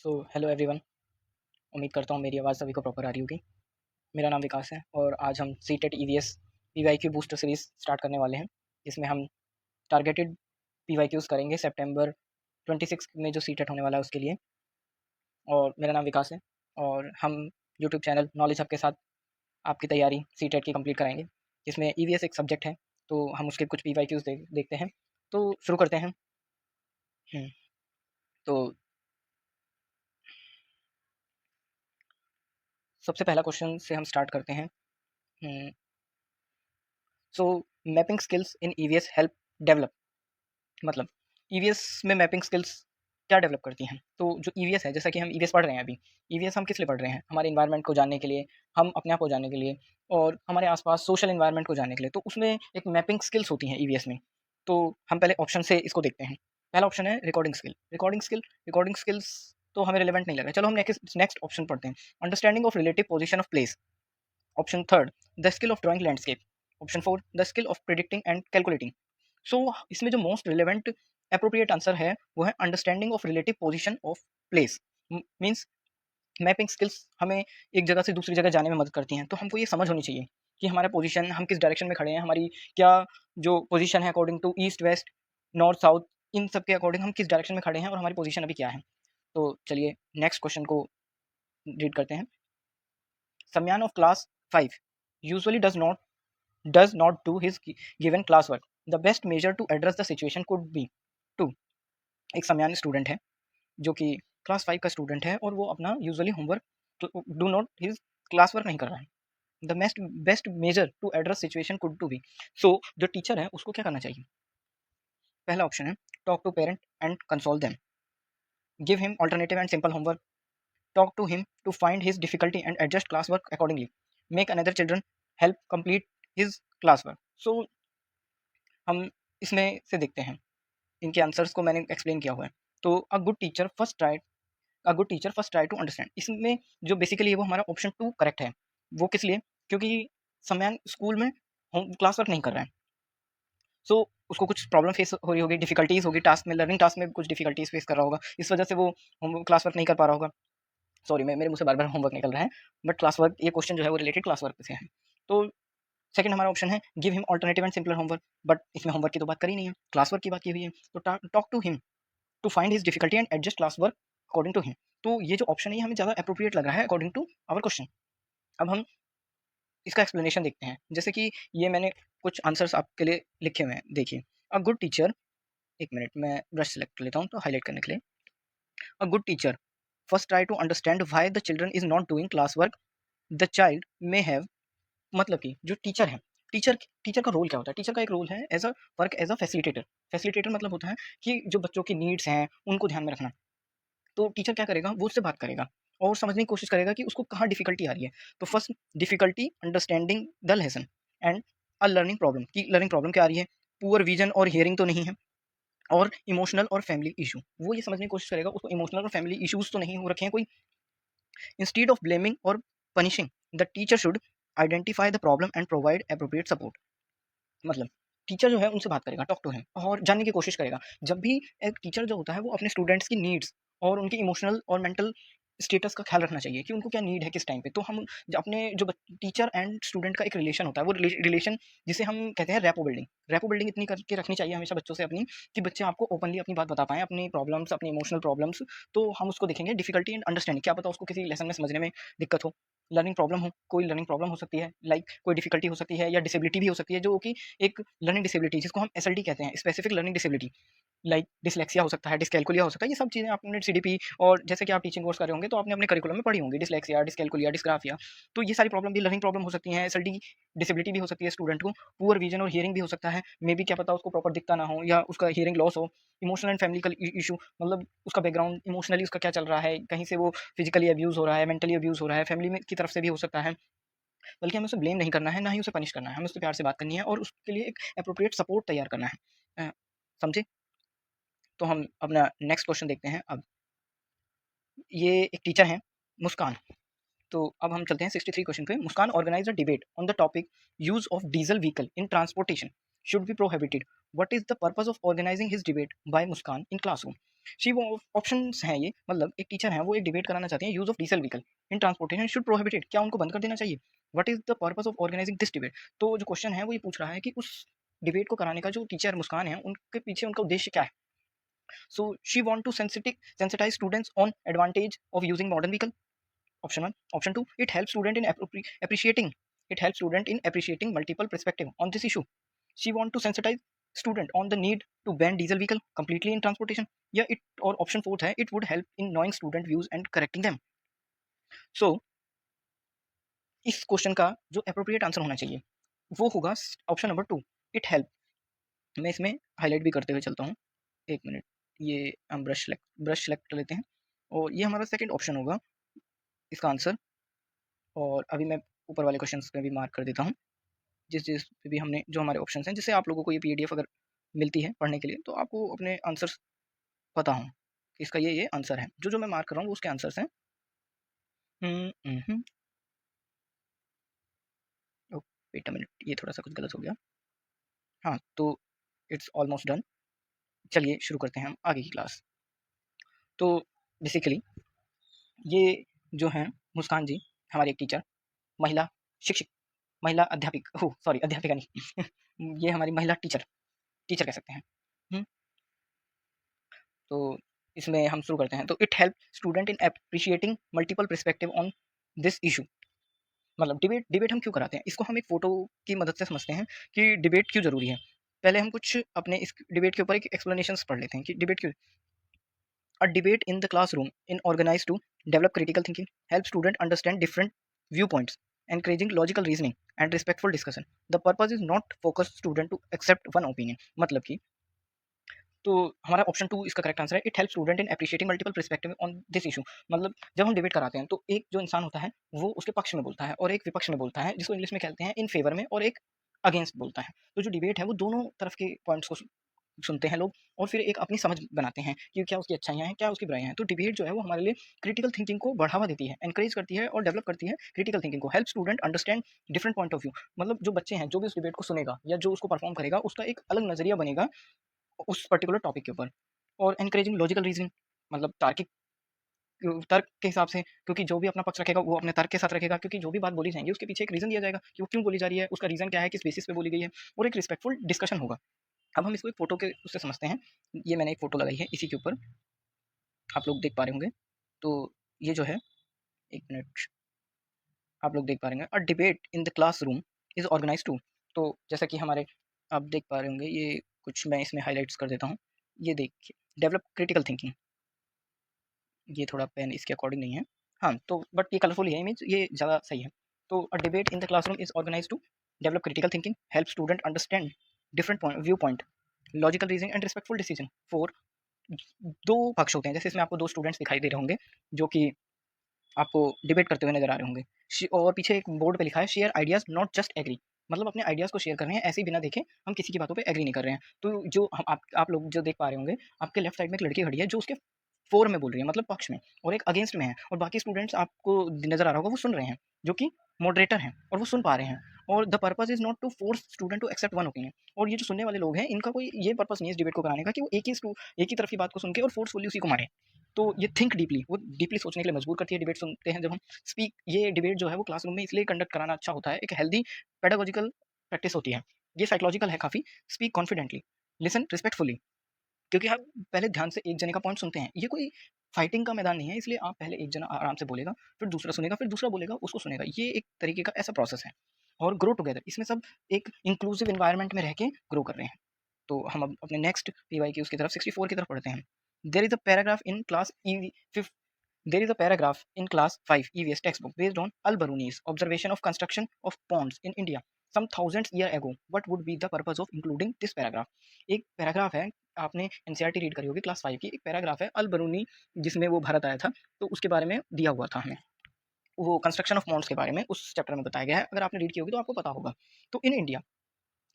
Hello everyone. उम्मीद करता हूँ मेरी आवाज़ सभी को प्रॉपर आ रही होगी। मेरा नाम विकास है और आज हम CTET EVS PYQ booster series start करने वाले हैं, जिसमें हम टारगेटेड पीवाईक्यूज़ करेंगे सितंबर 26 में जो सीटेट होने वाला है उसके लिए। और मेरा नाम विकास है और हम यूट्यूब चैनल नॉलेज हब के साथ आपकी तैयारी सीटेट की कंप्लीट कराएंगे, जिसमें ईवीएस एक सब्जेक्ट है, तो हम उसके कुछ पीवाईक्यूज़ देखते हैं। तो शुरू करते हैं। तो सबसे पहला क्वेश्चन से हम स्टार्ट करते हैं। So mapping skills in EVS help develop, मतलब ईवीएस में मैपिंग स्किल्स क्या डेवलप करती हैं। तो जो ईवीएस है, जैसा कि हम ईवीएस पढ़ रहे हैं अभी, ईवीएस हम किस लिए पढ़ रहे हैं? हमारे इन्वायरमेंट को जानने के लिए, हम अपने आप को जानने के लिए और हमारे आसपास सोशल इन्वायरमेंट को जानने के लिए। तो उसमें एक मैपिंग स्किल्स होती हैं ईवीएस में। तो हम पहले ऑप्शन से इसको देखते हैं। पहला ऑप्शन है रिकॉर्डिंग स्किल। रिकॉर्डिंग स्किल्स तो हमें रिलेवेंट नहीं लग रहा है। चलो हम नेक्स्ट ऑप्शन पढ़ते हैं। Understanding of relative position of place. Option third, the skill of drawing landscape. Option four, the skill of predicting and calculating. So इसमें जो मोस्ट रिलेवेंट अप्रोप्रिएट आंसर है वो है understanding of relative position of place. Means mapping skills हमें एक जगह से दूसरी जगह जाने में मदद करती हैं। तो हमको ये समझ होनी चाहिए कि हमारा पोजीशन, हम किस डायरेक्शन में खड़े हैं, हमारी क्या जो पोजीशन है according to east west north south, इन सब के अकॉर्डिंग हम किस डायरेक्शन में खड़े हैं और हमारी पोजीशन अभी क्या है। तो चलिए नेक्स्ट क्वेश्चन को रीड करते हैं। सम्यान of class 5 usually does not do his given classwork. The best measure to address the situation could be to, एक सामान्य स्टूडेंट है जो कि क्लास 5 का स्टूडेंट है और वो अपना usually homework do not his class work नहीं कर रहा है। The best measure to address situation could to be, so जो टीचर है उसको क्या करना चाहिए? पहला ऑप्शन है talk to parent and console them, give him alternative and simple homework, talk to him to find his difficulty and adjust classwork accordingly, make another children help complete his classwork. So हम इसमें से देखते हैं, इनके answers को मैंने explain किया हुआ है। तो a good teacher first try to understand, इसमें जो बेसिकली है वो हमारा ऑप्शन 2 करेक्ट है। वो किस लिए? क्योंकि सम्यान स्कूल में होम क्लास वर्क नहीं कर रहा है। सो उसको कुछ प्रॉब्लम फेस हो रही होगी, डिफिकल्टीज होगी टास्क में, लर्निंग टास्क में कुछ डिफिकल्टीज फेस कर रहा होगा, इस वजह से वो होम क्लास वर्क नहीं कर पा रहा होगा। सॉरी, मैं मेरे मुँह से बार-बार होमवर्क निकल रहा है, बट क्लास वर्क, ये क्वेश्चन जो है वो रिलेटेड क्लास वर्क से है। तो सेकंड हमारा ऑप्शन है give him alternative and simpler homework, but इसमें होमवर्क की तो बात करी नहीं है, क्लास वर्क की बात की हुई है। तो talk to him to find his difficulty and adjust class work according to him. तो ये जो ऑप्शन है ये हमें ज़्यादा अप्रोप्रिएट लग रहा है अकॉर्डिंग टू आवर क्वेश्चन। अब हम इसका एक्सप्लेनेशन देखते हैं। जैसे कि ये मैंने कुछ आंसर्स आपके लिए लिखे हुए हैं, देखिए। अ गुड टीचर, एक मिनट मैं ब्रश सेलेक्ट कर लेता हूँ तो हाईलाइट करने के लिए। A good teacher first try to understand why the children is not doing class work the child may have, मतलब कि जो टीचर है, टीचर टीचर का रोल क्या होता है? टीचर का एक रोल है as a work as a facilitator. Facilitator मतलब होता है कि जो बच्चों की नीड्स हैं उनको ध्यान में रखना। तो टीचर क्या करेगा, वो उससे बात करेगा और समझने की कोशिश करेगा कि उसको कहाँ डिफिकल्टी आ रही है। तो first difficulty understanding the lesson and a learning problem, की लर्निंग प्रॉब्लम क्या आ रही है, पुअर विजन और हियरिंग तो नहीं है, और इमोशनल और फैमिली इशू, वो ये समझने की कोशिश करेगा उसको इमोशनल और फैमिली इश्यूज तो नहीं हो रखे हैं कोई। इंस्टीड ऑफ ब्लेमिंग और punishing, the teacher should identify the problem and provide appropriate support. मतलब टीचर जो है उनसे बात करेगा, टॉक टू हिम, और जानने की कोशिश करेगा। जब भी एक टीचर जो होता है वो अपने स्टूडेंट्स की नीड्स और उनकी इमोशनल और मेंटल स्टेटस का ख्याल रखना चाहिए कि उनको क्या नीड है किस टाइम पे। तो हम अपने जो टीचर एंड स्टूडेंट का एक रिलेशन होता है, वो रिलेशन जिसे हम कहते हैं रैपो बिल्डिंग इतनी करके रखनी चाहिए हमेशा बच्चों से अपनी, कि बच्चे आपको ओपनली अपनी बात बता पाएँ, अपनी प्रॉब्लम्स, अपनी इमोशनल प्रॉब्लम्स। तो हम उसको देखेंगे डिफिकल्टी एंड अंडरस्टैंडिंग, क्या पता उसको किसी लेसन में समझने में दिक्कत हो, लर्निंग प्रॉब्लम हो, कोई लर्निंग प्रॉब्लम हो सकती है, लाइक कोई डिफिकल्टी हो सकती है या डिसेबिलिटी भी हो सकती है, जो कि एक लर्निंग डिसेबिलिटी जिसको हम एसएलडी कहते हैं, specific learning disability, like dyslexia हो सकता है, डिस्कैल्कुलिया हो सकता है। ये सब चीज़ें आपने सीडीपी, और जैसे कि आप टीचिंग कोर्स कर रहे होंगे तो आपने अपने करिकुलम में पढ़ी होंगी, डिसलेक्सिया, डिस्कैल्कुलिया, डिस्ग्राफिया। तो ये सारी प्रॉब्लम भी लर्निंग प्रॉब्लम हो सकती हैं। एसएलडी डिसेबिलिटी भी हो सकती है स्टूडेंट को, पुअर विजन और हियरिंग भी हो सकता है, मे बी क्या पता उसको प्रॉपर दिखता ना हो या उसका हियरिंग लॉस हो। इमोशनल एंड फैमिली इशू, मतलब उसका बैकग्राउंड इमोशनली उसका क्या चल रहा है, कहीं से वो फिजिकली अब्यूज़ हो रहा है, मेंटली अब्यूज़ हो रहा है, फैमिली में की तरफ से भी हो सकता है। बल्कि हमें उसे ब्लेम नहीं करना है, ना ही उसे पनिश करना है, हमें उससे प्यार से बात करनी है और उसके लिए एक एप्रोप्रिएट सपोर्ट तैयार करना है। समझे? तो हम अपना नेक्स्ट क्वेश्चन देखते हैं अब। ये एक टीचर हैं, मुस्कान। तो अब हम चलते हैं 63 क्वेश्चन पे। Muskan organise a debate on the topic use of diesel vehicle in transportation. should be prohibited. What is the purpose of organizing his debate by Muskan in classroom? सी वो ऑप्शंस हैं ये, मतलब एक टीचर हैं वो एक डिबेट कराना चाहते हैं, use of diesel vehicle in transportation should prohibited, क्या उनको बंद कर देना चाहिए? What is the purpose of organizing this debate? तो जो क्वेश्चन है वो ये पूछ रहा है कि उस डिबेट को कराने का जो टीचर मुस्कान है उनके पीछे उनका उद्देश्य क्या है? So she want to sensitize students on advantage of using modern vehicle. Option 1. Option 2, it helps student in appreciating multiple perspective on this issue. She want to sensitize student on the need to ban diesel vehicle completely in transportation. Yeah, it or option 4 है, it would help in knowing student views and correcting them. So इस question का जो appropriate answer होना चाहिए वो होगा option number 2, it help. मैं इसमें हाईलाइट भी करते हुए चलता हूँ, एक मिनट, ये हम ब्रश सेलेक्ट कर लेते हैं और ये हमारा सेकंड ऑप्शन होगा इसका आंसर. और अभी मैं ऊपर वाले क्वेश्चन पे भी मार्क कर देता हूँ जिस पे भी हमने जो हमारे ऑप्शन हैं, जिससे आप लोगों को ये पीडीएफ अगर मिलती है पढ़ने के लिए तो आपको अपने आंसर्स पता हो कि इसका ये आंसर है. जो मैं मार्क कर रहा हूँ वो उसके आंसर्स हैं. वेट अ मिनट, ये थोड़ा सा कुछ गलत हो गया. हाँ, तो इट्स ऑलमोस्ट डन. चलिए शुरू करते हैं हम आगे की क्लास. तो बेसिकली ये जो हैं मुस्कान जी हमारी एक टीचर, महिला शिक्षक, महिला अध्यापिका, हो सॉरी अध्यापिका नहीं ये हमारी महिला टीचर कह सकते हैं. तो इसमें हम शुरू करते हैं. तो it help student in appreciating multiple perspective on this issue. मतलब डिबेट हम क्यों कराते हैं, इसको हम एक फ़ोटो की मदद से समझते हैं कि डिबेट क्यों ज़रूरी है. पहले हम कुछ अपने इस डिबेट के ऊपर एक एक्सप्लेनेशंस पढ़ लेते हैं कि डिबेट क्यों. A debate in the classroom in organize to develop critical thinking, help student understand different view points, encouraging logical reasoning and respectful discussion. The purpose is not focus student to accept one opinion. मतलब कि तो हमारा option 2 इसका correct answer है. It help student in appreciating multiple perspective on this issue. मतलब जब हम debate कराते हैं तो एक जो इंसान होता है वो उसके पक्ष में बोलता है और एक विपक्ष में बोलता है, जिसको इंग्लिश में कहते हैं इन फेवर में, और एक अगेंस्ट बोलता है. तो जो डिबेट है वो दोनों तरफ के पॉइंट्स को सुनते हैं लोग और फिर एक अपनी समझ बनाते हैं कि क्या उसकी अच्छाइयाँ हैं, क्या उसकी बुराइयाँ हैं. तो डिबेट जो है वो हमारे लिए क्रिटिकल थिंकिंग को बढ़ावा देती है, एनकरेज करती है और डेवलप करती है क्रिटिकल थिंकिंग को. Help student understand different point of view. मतलब जो बच्चे हैं जो भी उस डिबेट को सुनेगा या जो उसको परफॉर्म करेगा उसका एक अलग नजरिया बनेगा उस पर्टिकुलर टॉपिक के ऊपर. और एनकरेजिंग लॉजिकल रीजनिंग, मतलब तार्किक तर्क के हिसाब से, क्योंकि जो भी अपना पक्ष रखेगा वो अपने तर्क के साथ रखेगा, क्योंकि जो भी बात बोली जाएगी उसके पीछे एक रीजन दिया जाएगा कि वो क्यों बोली जा रही है, उसका रीजन क्या है, किस बेसिस पे बोली गई है, और एक रिस्पेक्टफुल डिस्कशन होगा. अब हम इसको एक फोटो के उससे समझते हैं. ये मैंने एक फोटो लगाई है इसी के ऊपर, आप लोग देख पा रहे होंगे. तो ये जो है, एक मिनट, आप लोग देख पा रहे होंगे, a debate in the classroom is organize to. तो जैसा कि हमारे आप देख पा रहे होंगे, ये कुछ मैं इसमें हाईलाइट्स कर देता हूँ. ये देखिए, डेवलप क्रिटिकल थिंकिंग. ये थोड़ा पेन इसके अकॉर्डिंग नहीं है. हाँ, तो बट ये कलरफुल है इमेज, ये ज़्यादा सही है. तो a debate in the classroom is organize to develop critical thinking, help student understand different view point, logical reasoning and respectful decision. Four, दो पक्ष होते हैं, जैसे इसमें आपको दो स्टूडेंट्स दिखाई दे रहे होंगे जो कि आपको डिबेट करते हुए नजर आ रहे होंगे. और पीछे एक बोर्ड पे लिखा है share ideas not just agree. मतलब अपने आइडियाज़ को शेयर कर रहे हैं, ऐसे ही बिना देखे हम किसी की बातों पे एग्री नहीं कर रहे हैं. तो जो आप लोग जो देख पा रहे होंगे, आपके लेफ्ट साइड में एक लड़की खड़ी है जो उसके फोर में बोल रही है, मतलब पक्ष में, और एक अगेंस्ट में है, और बाकी स्टूडेंट्स आपको नजर आ रहा होगा वो सुन रहे हैं, जो कि मॉडरेटर हैं और वो सुन पा रहे हैं. और the purpose is not to force student to accept one opinion. और ये जो सुनने वाले लोग हैं इनका कोई ये पर्पस नहीं है इस डिबेट को कराने का कि वो एक ही तरफ की बात को सुन के और फोर्सफुली उसी को मारे. तो ये थिंक डीपली, वो डीपली सोचने के लिए मजबूर करती है. डिबेट सुनते हैं जब हम स्पीक, ये डिबेट जो है वो क्लासरूम में इसलिए कंडक्ट कराना अच्छा होता है, एक हेल्दी पेडागोजिकल प्रैक्टिस होती है. ये साइकोलॉजिकल है काफ़ी. स्पीक कॉन्फिडेंटली, लिसन रिस्पेक्टफुली, क्योंकि आप पहले ध्यान से एक जने का पॉइंट सुनते हैं. ये कोई फाइटिंग का मैदान नहीं है, इसलिए आप पहले एक जना आराम से बोलेगा, फिर दूसरा सुनेगा, फिर दूसरा बोलेगा, उसको सुनेगा. ये एक तरीके का ऐसा प्रोसेस है. और ग्रो टुगेदर, इसमें सब एक इंक्लूसिव एनवायरनमेंट में रह के ग्रो कर रहे हैं. तो हम अब अपने नेक्स्ट पीवाई की उसकी तरफ 64 की तरफ पढ़ते हैं. There is a paragraph in class There is a paragraph in class 5 EVS textbook based on Al-Biruni's observation of construction of ponds in India some thousands year ago. What would be the purpose of including this paragraph? एक paragraph है, आपने NCERT read करी होगी class 5 की. एक paragraph है अल बरूनी, जिसमें वो भारत आया था, तो उसके बारे में दिया हुआ था हमें. वो कंस्ट्रक्शन ऑफ मॉन्ड्स के बारे में उस चैप्टर में बताया गया है. अगर आपने रीड की होगी तो आपको पता होगा. तो इन इंडिया,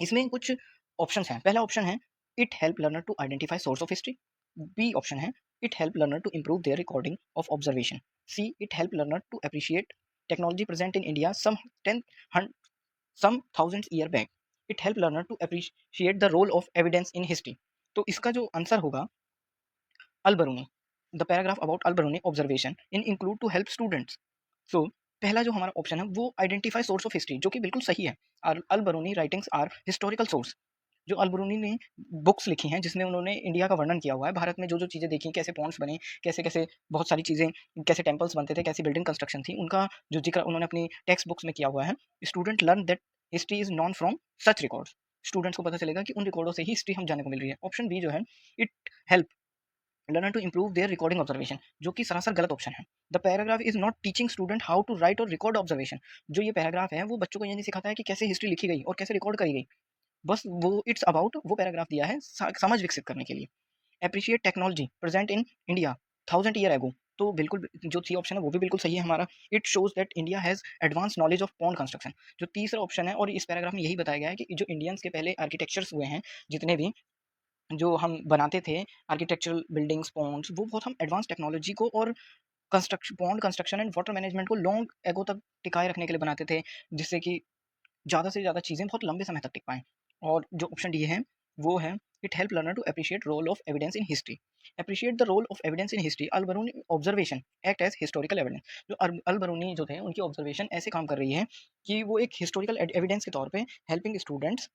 इसमें कुछ ऑप्शंस हैं. पहला ऑप्शन है it help learner to identify source of history. B option है it help learner to improve their recording of observation. C, it help learner to appreciate technology present in India some 10 some thousands year back. It help learner to appreciate the role of evidence in history. तो इसका जो answer होगा Al-Biruni, the paragraph about Al-Biruni observation in include to help students. So पहला जो हमारा option है वो identify source of history, जो कि बिल्कुल सही है। Al-Biruni writings are historical source. जो अल-बरूनी ने बुक्स लिखी हैं जिसमें उन्होंने इंडिया का वर्णन किया हुआ है, भारत में जो जो चीज़ें देखी, कैसे पॉन्ड्स बने, कैसे कैसे बहुत सारी चीज़ें, कैसे टेम्पल्स बनते थे, कैसी बिल्डिंग कंस्ट्रक्शन थी, उनका जो जिक्र उन्होंने अपनी टेक्स्ट बुक्स में किया हुआ है। Student learn that history is non from such records. Students को पता चलेगा कि उन रिकॉर्डों से ही हिस्ट्री हम जानने को मिल रही है। ऑप्शन बी जो है, it help learner to improve their recording observation, जो कि सरासर गलत ऑप्शन है। The paragraph is not teaching student how to write और रिकॉर्ड ऑब्जर्वेशन। जो ये पैराग्राफ है वो बच्चों को ये नहीं सिखाता है कि कैसे हिस्ट्री लिखी गई और कैसे रिकॉर्ड करी गई। बस वो इट्स अबाउट वो पैराग्राफ दिया है समझ विकसित करने के लिए। Appreciate technology present in India 1000 year ago. तो बिल्कुल जो सी ऑप्शन है वो भी बिल्कुल सही है हमारा। It shows that India has advance knowledge of pond construction. जो तीसरा ऑप्शन है और इस पैराग्राफ में यही बताया गया है कि जो इंडियंस के पहले आर्किटेक्चर्स हुए हैं, जितने भी जो हम बनाते थे आर्किटेक्चरल बिल्डिंग्स, पॉन्ड्स, वो बहुत हम एडवांस टेक्नोलॉजी को और pond construction and water management को लॉन्ग एगो तक टिकाए रखने के लिए बनाते थे, जिससे कि ज़्यादा से ज़्यादा चीज़ें बहुत लंबे समय तक टिक पाएँ। और जो ऑप्शन डी है, वो है it help learner to appreciate role of evidence in history. Appreciate the role of evidence in history. Al Biruni observation act as historical evidence. जो अल बरूनी जो थे उनकी ऑब्जर्वेशन ऐसे काम कर रही है कि वो एक हिस्टोरिकल एविडेंस के तौर पे हेल्पिंग स्टूडेंट्स,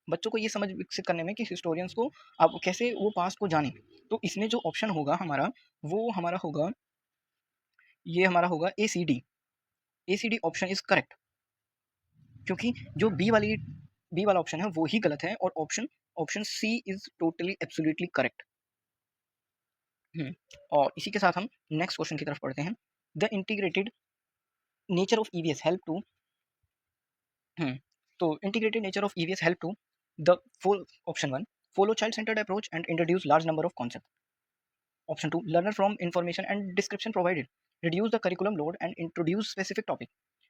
बच्चों को ये समझ विकसित करने में कि हिस्टोरियंस को अब कैसे वो पास्ट को जाने। तो इसमें जो ऑप्शन होगा हमारा, वो हमारा होगा, ये हमारा होगा A C D. A C D option is correct, क्योंकि जो बी वाला ऑप्शन है वो ही गलत है और option option C is totally absolutely correct. और इसी के साथ हम नेक्स्ट क्वेश्चन की तरफ पढ़ते हैं। The integrated nature of EVS help to तो integrated nature of EVS help to the full option one, follow child centered approach and introduce large number of concepts. Option 2, learner from information and description provided. Reduce the curriculum load and introduce specific topic.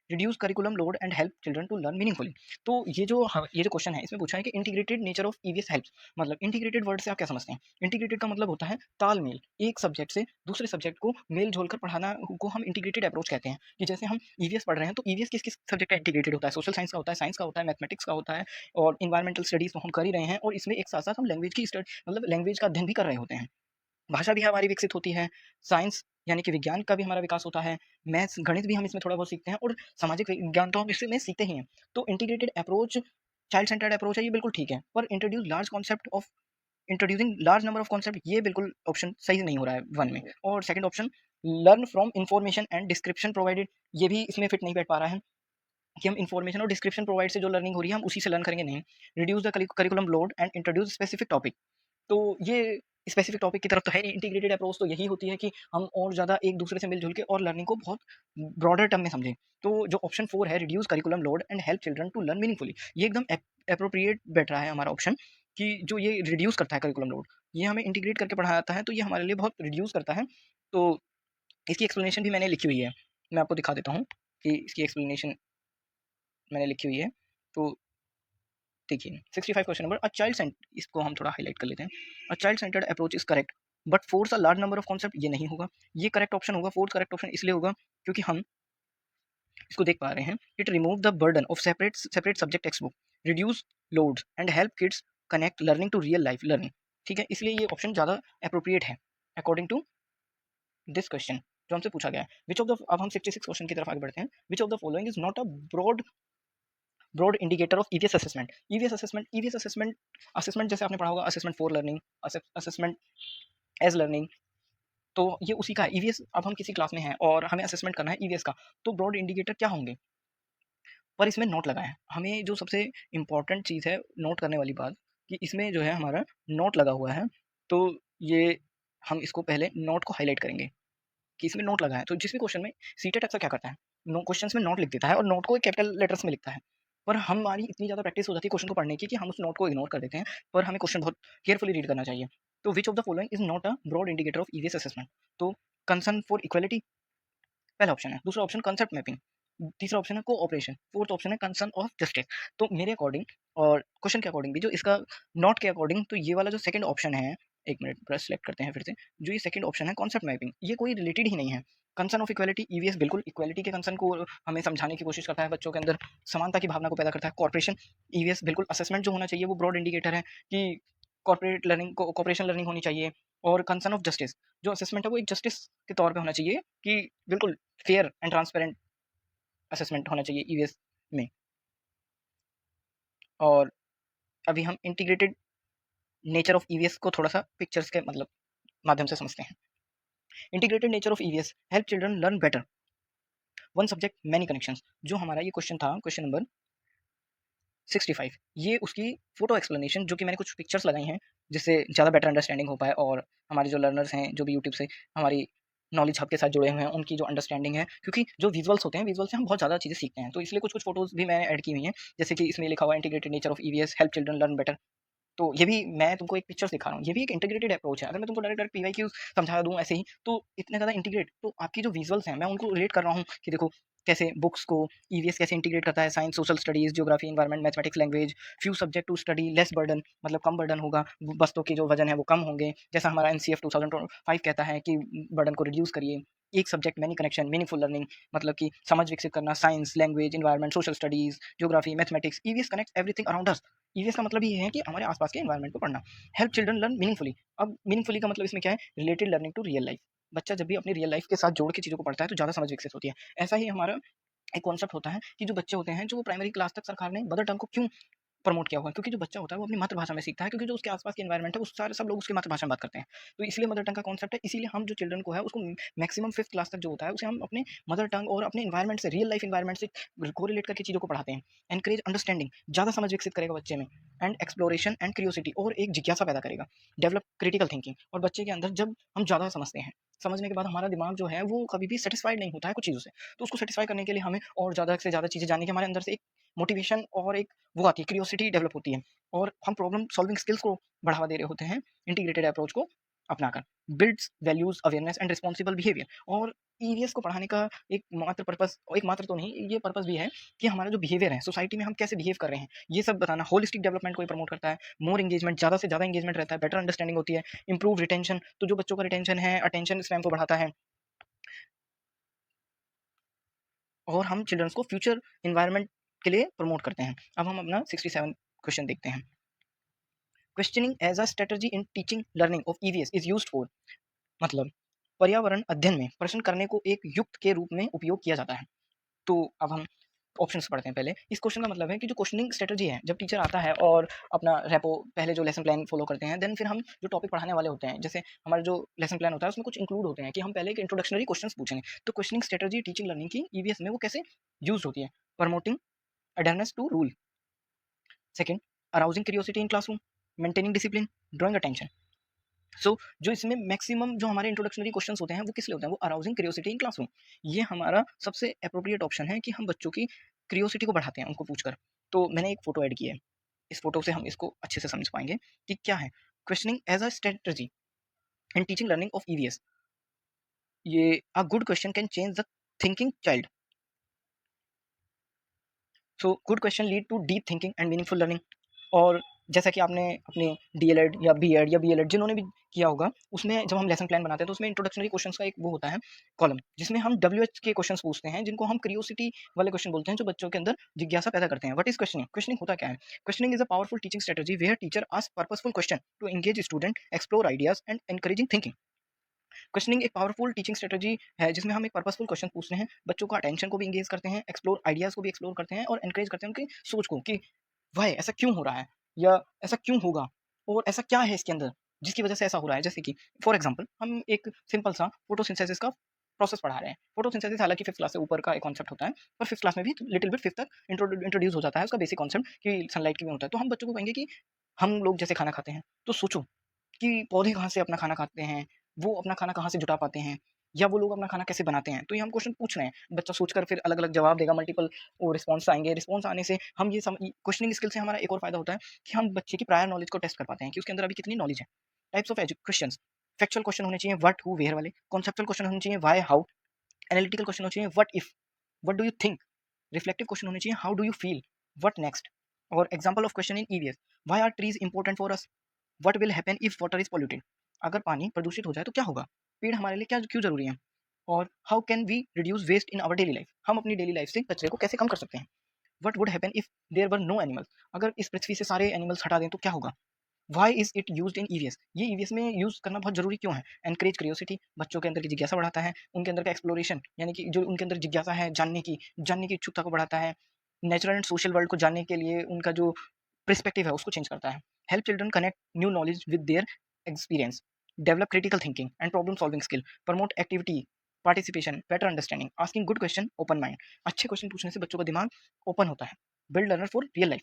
Reduce curriculum load and help children to learn meaningfully. तो ये जो question है इसमें पूछा है कि integrated nature of EVS helps, मतलब integrated word से आप क्या समझते हैं? इंटीग्रेटेड का मतलब होता है तालमेल, एक सब्जेक्ट से दूसरे सब्जेक्ट को मेल जोल कर पढ़ाना को हम इंटीग्रेटेड अप्रोच कहते हैं। कि जैसे हम ईवीएस पढ़ रहे हैं तो ईवीएस किस किस सब्जेक्ट का इंटीग्रेटेड होता है? सोशल साइंस का होता है, साइंस का होता है, मैथमेटिक्स का होता है और इन्वायरमेंटल स्टडीज तो हम कर ही रहे हैं, और इसमें एक साथ साथ हम लैंग्वेज की मतलब लैंग्वेज का अध्ययन भी कर रहे होते हैं। भाषा भी हमारी विकसित होती है, साइंस यानी कि विज्ञान का भी हमारा विकास होता है, मैथ्स, गणित भी हम इसमें थोड़ा बहुत सीखते हैं और सामाजिक विज्ञान तो हम इसमें सीखते ही हैं। तो integrated approach, child centred approach है, ये बिल्कुल ठीक है। पर introducing large number of concept, ये बिल्कुल ऑप्शन सही नहीं हो रहा है 1 में। और second option learn from information and description provided, ये भी इसमें फिट नहीं बैठ पा रहा है कि हम इन्फॉर्मेशन और डिस्क्रिप्शन प्रोवाइड से जो लर्निंग हो रही है हम उसी से लर्न करेंगे, नहीं। Reduce the curriculum load and introduce specific topic, तो ये स्पेसिफिक टॉपिक की तरफ तो है नहीं। इंटीग्रेटेड अप्रोच तो यही होती है कि हम और ज़्यादा एक दूसरे से मिलजुल के और लर्निंग को बहुत ब्रॉडर टर्म में समझें। तो जो ऑप्शन 4 है, reduce curriculum load and help children to learn meaningfully, ये एकदम एप्रोप्रिएट बैठ रहा है हमारा ऑप्शन, कि जो ये रिड्यूस करता है करिकुलम लोड, ये हमें इंटीग्रेट करके पढ़ाता है, तो ये हमारे लिए बहुत रिड्यूस करता है। तो इसकी एक्सप्लेनेशन भी मैंने लिखी हुई है, मैं आपको दिखा देता हूँ कि इसकी एक्सप्लेनेशन मैंने लिखी हुई है। तो देखिए 65 question number, a child cent, इसको हम थोड़ा हाईलाइट कर लेते हैं। A child centred approach is correct but force a large number of concept, ये नहीं होगा। ये करेक्ट ऑप्शन होगा, फोर्थ करेक्ट ऑप्शन इसलिए होगा क्योंकि हम इसको देख पा रहे हैं। It remove the burden of separate subject text book, reduce loads and help kids connect learning to real life learning. ठीक है, इसलिए ये ऑप्शन ज़्यादा अप्रोप्रिएट है अकॉर्डिंग टू दिस क्वेश्चन जो हमसे पूछा गया है। विच ऑफ द, अब हम 66 क्वेश्चन की तरफ आगे बढ़ते हैं। Which of the following is not a broad indicator of EVS assessment. EVS assessment जैसे आपने पढ़ा होगा, assessment for learning, assessment as learning, तो ये उसी का है ईवीएस। अब हम किसी क्लास में हैं और हमें असेसमेंट करना है ईवीएस का, तो ब्रॉड इंडिकेटर क्या होंगे? पर इसमें नोट लगा है, हमें जो सबसे इंपॉर्टेंट चीज़ है नोट करने वाली बात, कि इसमें जो है हमारा नोट लगा हुआ है। तो ये हम इसको पहले नोट को हाईलाइट करेंगे कि इसमें नोट लगा है। तो जिस भी क्वेश्चन में सीटेट अक्सर क्या करता है, क्वेश्चंस में नोट लिख देता है और नोट को कैपिटल लेटर्स में लिखता है। पर हमारी इतनी ज़्यादा प्रैक्टिस हो जाती है क्वेश्चन को पढ़ने की कि हम उस नोट को इग्नोर कर देते हैं, पर हमें क्वेश्चन बहुत केयरफुली रीड करना चाहिए। तो which of the following is not a broad indicator of EVS assessment? तो कंसर्न फॉर इक्वलिटी पहला ऑप्शन है, दूसरा ऑप्शन कंसेप्ट मैपिंग, तीसरा ऑप्शन है कोऑपरेशन, फोर्थ ऑप्शन है कंसर्न ऑफ जस्टिस। तो मेरे अकॉर्डिंग और क्वेश्चन के अकॉर्डिंग भी जो इसका नॉट के अकॉर्डिंग, तो ये वाला जो सेकंड ऑप्शन है, एक मिनट पूरा सेलेक्ट करते हैं फिर से, जो ये सेकंड ऑप्शन है कॉन्सेप्ट मैपिंग, ये कोई रिलेटेड ही नहीं है। कंसर्न ऑफ इक्वालिटी, ईवीएस बिल्कुल इक्वालिटी के कंसर्न को हमें समझाने की कोशिश करता है, बच्चों के अंदर समानता की भावना को पैदा करता है। कॉर्पोरेशन, ईवीएस बिल्कुल असेसमेंट जो होना चाहिए वो ब्रॉड इंडिकेटर है कि कॉर्पोरेट लर्निंग को कॉर्पोरेशन लर्निंग होनी चाहिए। और कंसर्न ऑफ जस्टिस, जो असेसमेंट है वो एक जस्टिस के तौर पे होना चाहिए कि बिल्कुल फेयर एंड ट्रांसपेरेंट असेसमेंट होना चाहिए ईवीएस में। और अभी हम इंटीग्रेटेड नेचर ऑफ ईवीएस को थोड़ा सा पिक्चर्स के मतलब माध्यम से समझते हैं। Integrated nature of EVS help children learn better, one subject many connections. जो हमारा ये क्वेश्चन था, क्वेश्चन नंबर 65, ये उसकी फोटो एक्सप्लेनेशन जो कि मैंने कुछ पिक्चर्स लगाई हैं जिससे ज़्यादा बेटर अंडरस्टैंडिंग हो पाए और हमारे जो लर्नर्स हैं जो भी यूट्यूब से हमारी नॉलेज हब के साथ जुड़े हुए हैं उनकी जो अंडरस्टैंडिंग है, क्योंकि जो विजुअल्स होते हैं विजुअल से हम बहुत ज़्यादा चीज़ें सीखते हैं, तो इसलिए कुछ कुछ फोटोज़ भी मैंने ऐड की हुई हैं, जैसे कि इसमें लिखा हुआ है integrated nature of EVS help children learn better. तो ये भी मैं तुमको एक पिक्चर्स दिखा रहा हूँ, ये भी एक इंटीग्रेटेड अप्रोच है। अगर मैं तुमको डायरेक्ट पीवाईक्यूज समझा दूँ ऐसे ही तो इतने ज़्यादा इंटीग्रेट, तो आपकी जो विजुअल्स हैं मैं उनको रिलेट कर रहा हूँ कि देखो कैसे बुक्स को ईवीएस कैसे इंटीग्रेट करता है, science, social studies, geography, environment, mathematics, language, few subject to study, less burden, मतलब कम बर्डन होगा, बस्तों के जो वजन है वो कम होंगे, जैसा हमारा एनसीएफ 2005 कहता है कि बर्डन को रिड्यूस करिए। एक subject many connection, meaningful learning, मतलब कि समझ विकसित करना, science, language, environment, social studies, geography, mathematics, EVS connect everything around us. EVS का मतलब ये है कि हमारे आसपास के एनवायरनमेंट को पढ़ना। हेल्प चिल्ड्रन लर्न मीनिंगफुली, अब मीनिंगफुली का मतलब इसमें क्या है, related learning to real life. बच्चा जब भी अपनी रियल लाइफ के साथ जोड़ के चीज़ों को पढ़ता है तो ज़्यादा समझ विकसित होती है। ऐसा ही हमारा एक कॉन्सेप्ट होता है कि जो बच्चे होते हैं जो प्राइमरी क्लास तक सरकार ने मदर टंग को क्यों प्रमोट किया हुआ है, क्योंकि जो बच्चा होता है वो अपनी मातृभाषा में सीखता है, क्योंकि जो उसके आसपास के एनवायरनमेंट है वो सारे सब लोग उसकी मातृभाषा में बात करते हैं, तो इसलिए मदर टंग का कॉन्सेप्ट है। इसीलिए हम जो चिल्ड्रन को है उसको मैक्सिमम 5th क्लास तक जो होता है उसे हम अपने मदर टंग और अपने एनवायरनमेंट से, रियल लाइफ एनवायरनमेंट से कोरिलेट करके चीज़ों को पढ़ाते हैं। एनकरेज अंडरस्टैंडिंग, ज़्यादा समझ विकसित करेगा बच्चे में, एंड एक्सप्लोरेशन एंड क्यूरियोसिटी, और एक जिज्ञासा पैदा करेगा। डेवलप क्रिटिकल थिंकिंग, और बच्चे के अंदर जब हम ज़्यादा समझते हैं, समझने के बाद हमारा दिमाग जो है वो कभी भी सेटिस्फाइड नहीं होता है कुछ चीज़ों से, तो उसको सेटिस्फाई करने के लिए हमें और ज़्यादा से ज़्यादा चीज़ें जानने की हमारे अंदर से एक मोटिवेशन और एक वो आती है, क्यूरियोसिटी डेवलप होती है, और हम प्रॉब्लम सॉल्विंग स्किल्स को बढ़ावा दे रहे होते हैं इंटीग्रेटेड अप्रोच को अपनाकर। Builds values, awareness and responsible behaviour, और ईवीएस को पढ़ाने का एक मात्र पर्पस, एक मात्र तो नहीं, ये पर्पस भी है कि हमारा जो बिहेवियर है सोसाइटी में हम कैसे बिहेव कर रहे हैं ये सब बताना। होलिस्टिक डेवलपमेंट को ये प्रमोट करता है, मोर एंगेजमेंट, ज़्यादा से ज़्यादा एंगेजमेंट रहता है, बेटर अंडरस्टैंडिंग होती है, इंप्रूव रिटेंशन, तो जो बच्चों का रिटेंशन है, अटेंशन स्पैन को बढ़ाता है, और हम चिल्ड्रंस को फ्यूचर इन्वायरमेंट के लिए प्रमोट करते हैं। अब हम अपना 67 क्वेश्चन देखते हैं। Questioning as a strategy in teaching learning of EVS is used for, मतलब पर्यावरण अध्ययन में प्रश्न करने को एक युक्त के रूप में उपयोग किया जाता है। तो अब हम ऑप्शंस पढ़ते हैं पहले। इस क्वेश्चन का मतलब है कि जो क्वेश्चनिंग स्ट्रेटजी है, जब टीचर आता है और अपना रेपो पहले जो लेसन प्लान फॉलो करते हैं, देन फिर हम जो टॉपिक पढ़ाने वाले होते हैं, जैसे हमारा जो लेसन प्लान होता है उसमें कुछ इंक्लूड होते हैं कि हम पहले एक इंट्रोडक्शनरी क्वेश्चंस पूछेंगे। तो क्वेश्चनिंग स्ट्रेटजी टीचिंग लर्निंग की ईवीएस में वो कैसे यूज होती है? Promoting adherence to rule, second arousing curiosity in classroom, maintaining discipline, drawing attention. So जो इसमें मैक्सिमम जो हमारे इंट्रोडक्शनरी क्वेश्चंस होते हैं वो किस लिए होते हैं? वो अराउजिंग क्यूरियोसिटी इन क्लासरूम। ये हमारा सबसे एप्रोप्रिएट ऑप्शन है कि हम बच्चों की क्यूरियोसिटी को बढ़ाते हैं उनको पूछकर। तो मैंने एक फोटो ऐड की है, इस फोटो से हम इसको अच्छे से समझ पाएंगे कि क्या है questioning as a strategy in teaching learning of EVS. ये a good question can change the thinking child. So good question lead to deep thinking and meaningful learning. और जैसा कि आपने अपने डीएलएड या बीएड या बीएलएड जिन्होंने भी किया होगा, उसमें जब हम लेसन प्लान बनाते हैं तो उसमें इंट्रोडक्शनरी क्वेश्चंस का एक वो होता है कॉलम, जिसमें हम डब्ल्यूएच के क्वेश्चंस पूछते हैं जिनको हम क्यूरियोसिटी वाले क्वेश्चन बोलते हैं, जो बच्चों के अंदर जिज्ञासा पैदा करते हैं। What is questioning? क्वेश्चनिंग होता क्या है? Questioning is a powerful teaching strategy where teacher ask purposeful question to engage student, explore ideas and encouraging thinking. Questioning एक पावरफुल टीचिंग स्ट्रेटजी है जिसमें हम एक पर्पसफुल क्वेश्चन पूछते हैं, बच्चों का अटेंशन को भी एंगेज करते हैं, एक्सप्लोर आइडियाज को भी एक्सप्लोर करते हैं, और एनकरेज करते हैं उनकी सोच को कि वाई ऐसा क्यों हो रहा है, या ऐसा क्यों होगा, और ऐसा क्या है इसके अंदर जिसकी वजह से ऐसा हो रहा है। जैसे कि फॉर एग्जांपल हम एक सिंपल सा फोटोसिंथेसिस का प्रोसेस पढ़ा रहे हैं। फोटोसिंथेसिस हालांकि 5th क्लास से ऊपर का एक कॉन्सेप्ट होता है, पर 5th क्लास में भी लिटिल बिट 5th तक इंट्रोड्यूस हो जाता है उसका बेसिक कॉन्सेप्ट कि सनलाइट की में होता है। तो हम बच्चों को कहेंगे कि हम लोग जैसे खाना खाते हैं, तो सोचो कि पौधे कहाँ से अपना खाना खाते हैं, वो अपना खाना कहाँ से जुटा पाते हैं, या वो लोग अपना खाना कैसे बनाते हैं। तो ये हम क्वेश्चन पूछ रहे हैं, बच्चा सोचकर फिर अलग अलग जवाब देगा, मल्टीपल वो रिस्पॉन्स आएंगे। रिस्पॉन्स आने से हम ये क्वेश्चनिंग स्किल से हमारा एक और फायदा होता है कि हम बच्चे की प्रायर नॉलेज को टेस्ट कर पाते हैं कि उसके अंदर अभी कितनी नॉलेज है। Types of question, factual question होने चाहिए, व्हाट हु वेयर वाले। कॉन्सेप्चुअल क्वेश्चन होने चाहिए, व्हाई हाउ। एनालिटिकल क्वेश्चन होने चाहिए, what if, what do you think. Reflective question होने चाहिए, how do you feel, what next. और example of question in EVS, why are trees important for us, what will happen if water is polluted. अगर पानी प्रदूषित हो जाए तो क्या होगा, पेड़ हमारे लिए क्या क्यों जरूरी है। और how can we reduce waste in our daily life, हम अपनी डेली लाइफ से कचरे को कैसे कम कर सकते हैं। What would happen if there were no animals, अगर इस पृथ्वी से सारे एनिमल्स हटा दें तो क्या होगा। Why is it use in EVS, ये ईवीएस में यूज करना बहुत जरूरी क्यों है। एनकरेज क्यूरियोसिटी, बच्चों के अंदर की जिज्ञासा बढ़ाता है, उनके अंदर का एक्सप्लोरेशन यानी कि जो उनके अंदर जिज्ञासा है जानने की इच्छुकता को बढ़ाता है। नेचुरल एंड सोशल वर्ल्ड को जानने के लिए उनका जो पर्सपेक्टिव है उसको चेंज करता है। Help children connect new knowledge with their experience, develop critical thinking and problem solving skill, promote activity participation, better understanding, asking good question, open mind, अच्छे क्वेश्चन पूछने से बच्चों का दिमाग ओपन होता है। Build learner for real life.